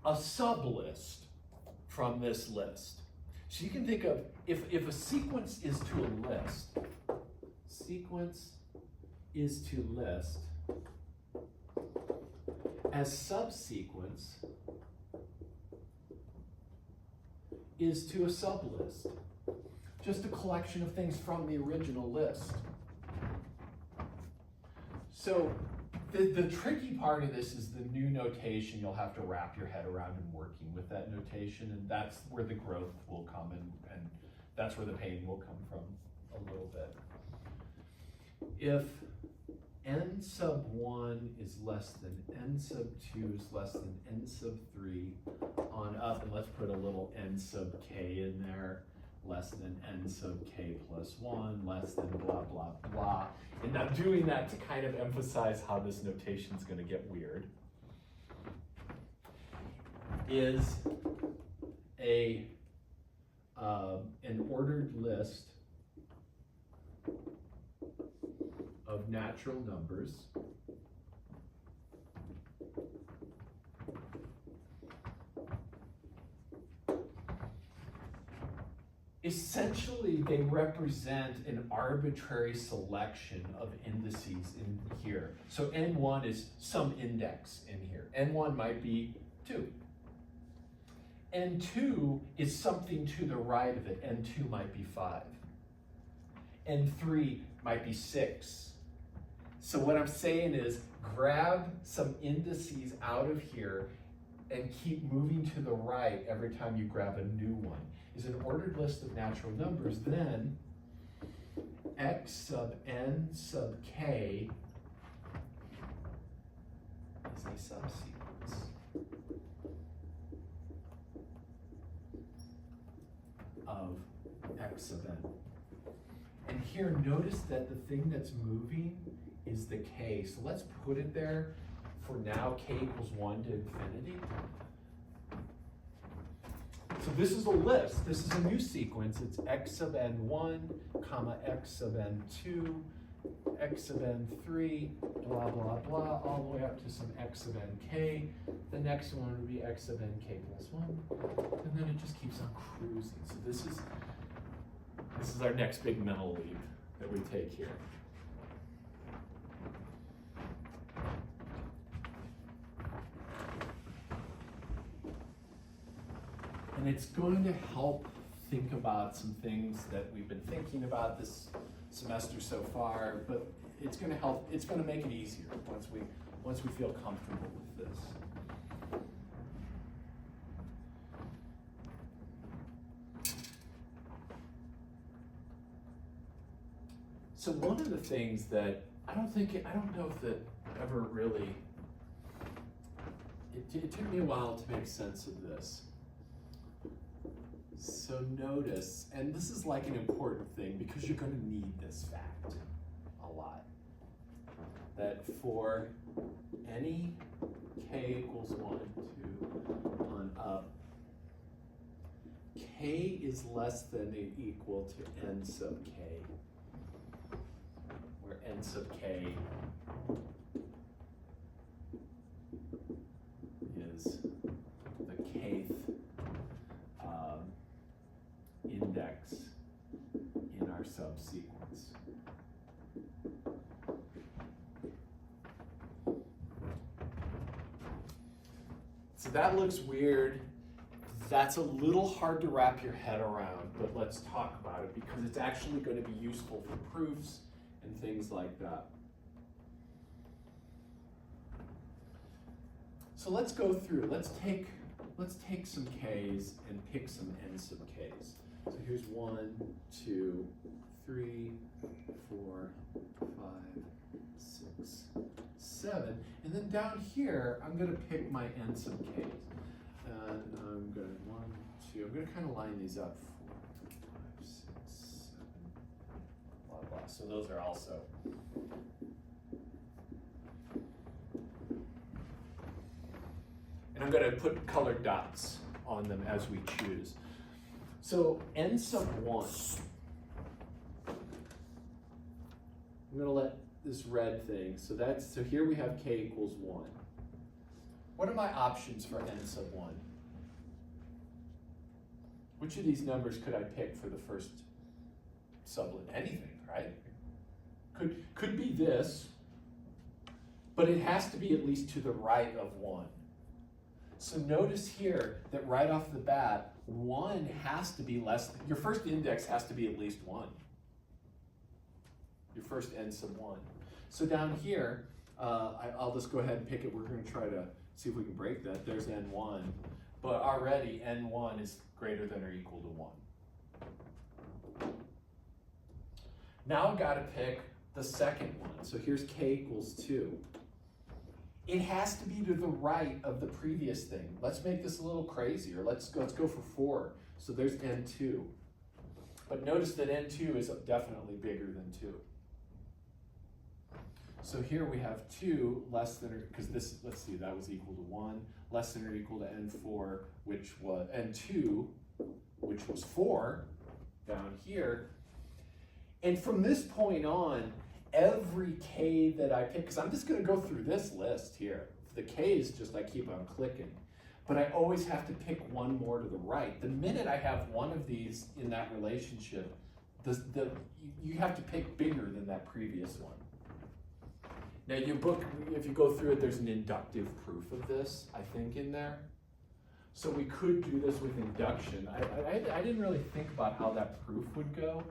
S1: a sublist from this list. So you can think of, if a sequence is to a list, sequence is to list, as subsequence is to a sublist. Just a collection of things from the original list. So the tricky part of this is the new notation. You'll have to wrap your head around in working with that notation, and that's where the growth will come, and that's where the pain will come from a little bit. If n sub 1 is less than n sub 2 is less than n sub 3 on up, and let's put a little n sub k in there, less than n sub k plus 1, less than blah, blah, blah. And I'm doing that to kind of emphasize how this notation is going to get weird. is an ordered list of natural numbers essentially they represent an arbitrary selection of indices in here. So n1 is some index in here. n1 might be 2. n2 is something to the right of it. n2 might be 5. n3 might be 6. So what I'm saying is grab some indices out of here and keep moving to the right every time you grab a new one. Is an ordered list of natural numbers, then x sub n sub k is a subsequence of x sub n. And here, notice that the thing that's moving is the k. So let's put it there for now, k equals 1 to infinity. So this is a list. This is a new sequence. It's x sub n1, comma x sub n2, x sub n3, blah, blah, blah, all the way up to some x sub nk. The next one would be x sub nk plus 1. And then it just keeps on cruising. So this is our next big mental leap that we take here. And it's going to help think about some things that we've been thinking about this semester so far, but it's going to help, it's going to make it easier once we feel comfortable with this. So one of the things that I don't know if that ever really, it took me a while to make sense of this. So notice, and this is like an important thing because you're going to need this fact a lot, that for any k equals 1, 2, on up, k is less than or equal to n sub k, where n sub k is the kth index in our subsequence. So that looks weird. That's a little hard to wrap your head around, but let's talk about it because it's actually going to be useful for proofs and things like that. So let's go through. Let's take some k's and pick some n sub k's. So here's 1, 2, 3, 4, 5, 6, 7. And then down here, I'm going to pick my n sub k's. And I'm going to 1, 2, I'm going to kind of line these up. 4, 5, 6, 7, blah, blah. So those are also. And I'm going to put colored dots on them as we choose. So n sub 1, I'm going to let this red thing, so here we have k equals 1. What are my options for n sub 1? Which of these numbers could I pick for the first sublet? Anything, right? Could be this, but it has to be at least to the right of 1. So notice here that right off the bat, 1 has to be less, your first index has to be at least 1. Your first n sub 1. So down here, I'll just go ahead and pick it. We're going to try to see if we can break that. There's n1, but already n1 is greater than or equal to 1. Now I've got to pick the second one. So here's k equals 2. It has to be to the right of the previous thing. Let's make this a little crazier. Let's go for 4. So there's n2. But notice that n2 is definitely bigger than 2. So here we have 2 less than, because this, let's see, that was equal to 1, less than or equal to n4, which was, n2, which was 4, down here. And from this point on, every k that I pick, because I'm just going to go through this list here. The k is just, I keep on clicking. But I always have to pick one more to the right. The minute I have one of these in that relationship, you have to pick bigger than that previous one. Now your book, if you go through it, there's an inductive proof of this, I think, in there. So we could do this with induction. I didn't really think about how that proof would go.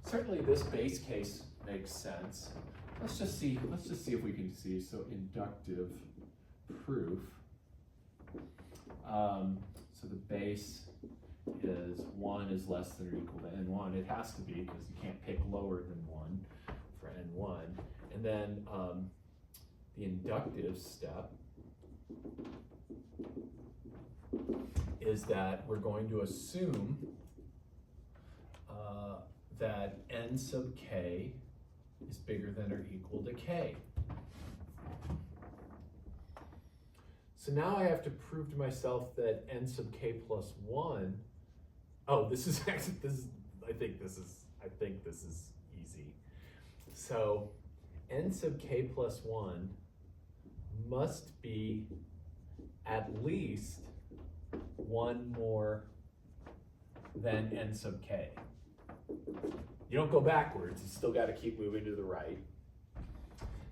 S1: Certainly this base case makes sense. Let's just see if we can see. So inductive proof. So the base is 1 is less than or equal to n1. It has to be because you can't pick lower than 1 for n1. And then the inductive step is that we're going to assume that n sub k is bigger than or equal to k. So now I have to prove to myself that n sub k plus 1, this is actually, I think this is easy. So n sub k plus 1 must be at least 1 more than n sub k. You don't go backwards, you still got to keep moving to the right.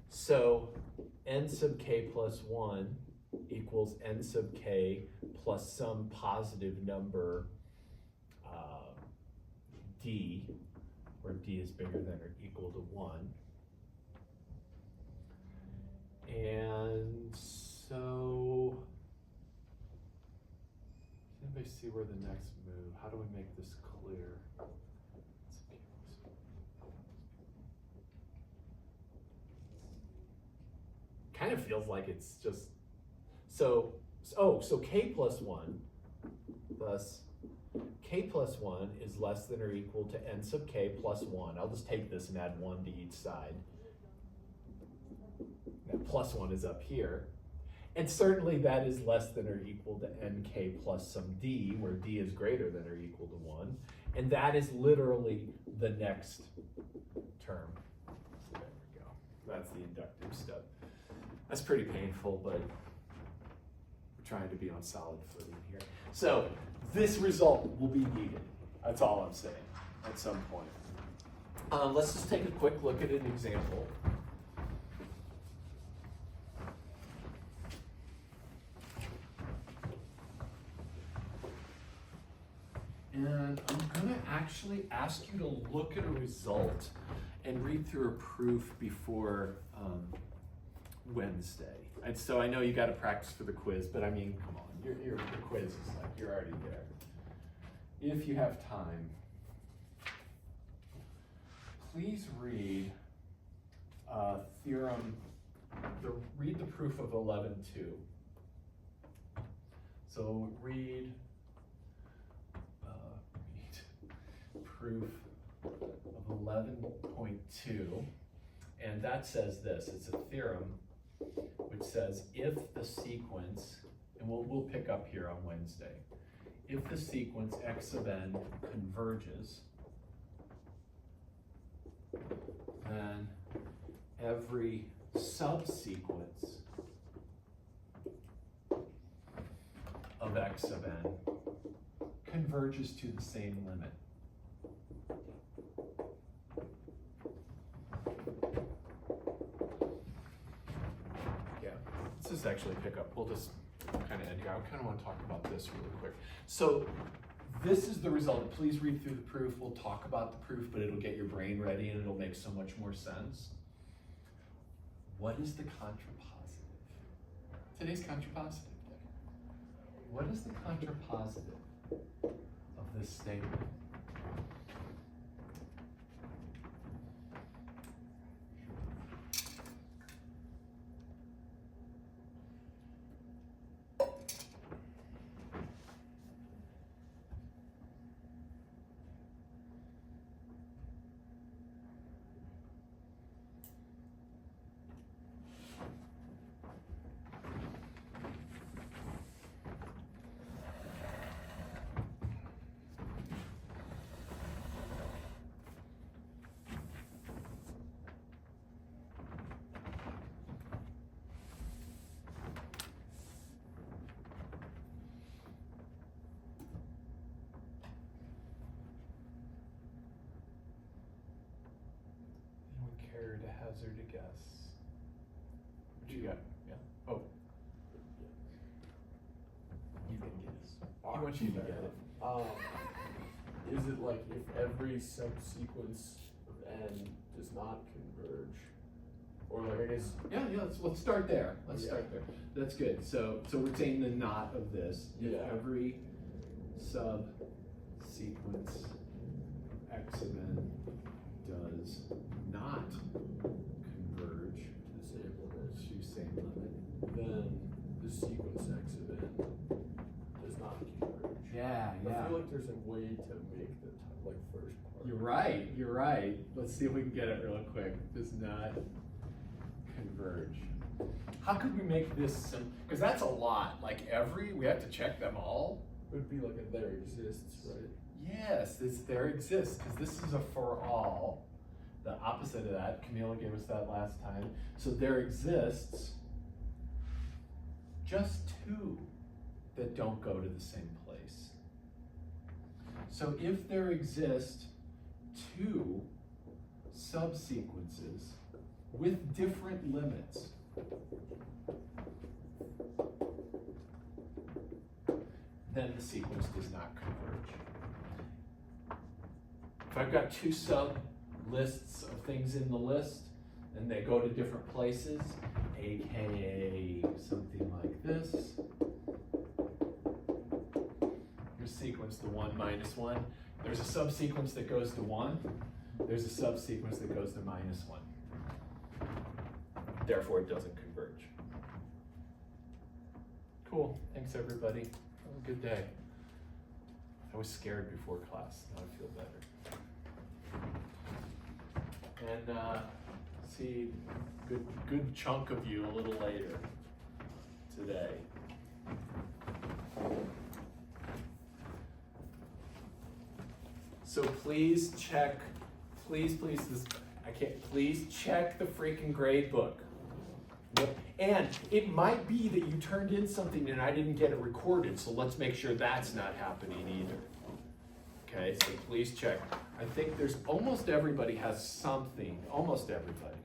S1: So n sub k plus 1 equals n sub k plus some positive number d, where d is bigger than or equal to 1. And so, does anybody see where the next move? How do we make this clear? Kind of feels like it's just, so k plus 1, thus k plus 1 is less than or equal to n sub k plus 1. I'll just take this and add 1 to each side. That plus 1 is up here. And certainly that is less than or equal to nk plus some d, where d is greater than or equal to 1. And that is literally the next term. There we go. That's the inductive step. That's pretty painful, but we're trying to be on solid footing here. So this result will be needed. That's all I'm saying at some point. Let's just take a quick look at an example. And I'm going to actually ask you to look at a result and read through a proof before Wednesday. And so I know you got to practice for the quiz, but I mean, come on, the quiz is like, you're already there. If you have time, please read read the proof of 11.2. So read proof of 11.2, and that says this. It's a theorem which says if the sequence, and we'll pick up here on Wednesday, if the sequence x sub n converges, then every subsequence of x sub n converges to the same limit. Yeah, let's just actually pick up. We'll just kind of end here. I kind of want to talk about this really quick. So this is the result. Please read through the proof. We'll talk about the proof, but it'll get your brain ready and it'll make so much more sense. What is the contrapositive? Today's contrapositive day. What is the contrapositive of this statement? hazard a guess. What you got? Yeah. Oh. You can guess. He wants you to get it.
S3: Is it like if every subsequence of n does not converge, or like I guess
S1: Yeah, let's start there. Let's
S3: Yeah.
S1: start there. That's good. So we're saying the not of this. If
S3: Yeah.
S1: every subsequence x of n does not converge
S3: to the same limit,
S1: to same limit.
S3: then the sequence x of n does not converge.
S1: Yeah,
S3: I feel like there's a way to make the first part.
S1: You're right. Let's see if we can get it real quick. Does not converge. How could we make this simple? Because that's a lot. Like we have to check them all.
S3: It would be like a there exists, right?
S1: Yes, it's there exists, because this is a for all. The opposite of that, Camila gave us that last time. So there exists just two that don't go to the same place. So if there exist two subsequences with different limits, then the sequence does not converge. If I've got two sub lists of things in the list and they go to different places, aka something like this, here's sequence the 1 minus 1. There's a subsequence that goes to 1. There's a subsequence that goes to minus 1. Therefore, it doesn't converge. Cool. Thanks, everybody. Have a good day. I was scared before class. Now I feel better. And see good chunk of you a little later today. So please check, please check the freaking grade book. And it might be that you turned in something and I didn't get it recorded, so let's make sure that's not happening either. Okay, so please check. I think there's almost everybody has something, almost everybody.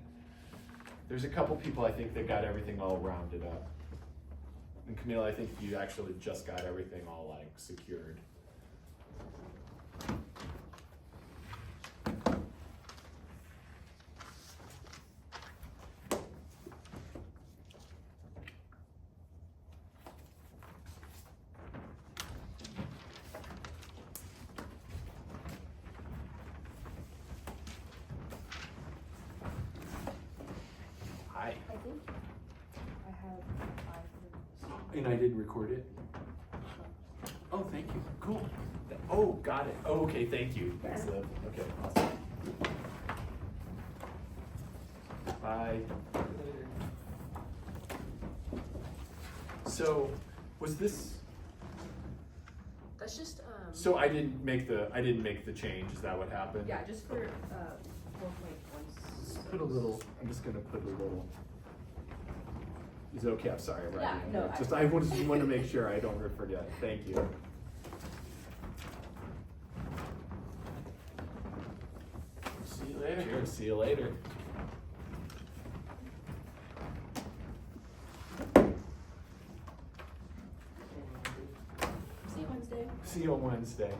S1: There's a couple people I think that got everything all rounded up. And Camille, I think you actually just got everything all like secured. Hi.
S2: I think I have 5
S1: And I didn't record it? Oh, thank you. Cool. Oh, got it. Oh, okay, thank you. That's the, okay, awesome. Bye. So, was this,
S2: That's just
S1: so I didn't make the change, is that what happened?
S2: yeah, just for 4.1.
S1: Just put a little, I'm just gonna put a little, is it okay? I'm sorry, I'm writing in
S2: no,
S1: here. Just, I want to make sure I don't forget. Thank you.
S3: See you later.
S1: Cheers, see you later.
S2: See you Wednesday.
S1: See you on Wednesday.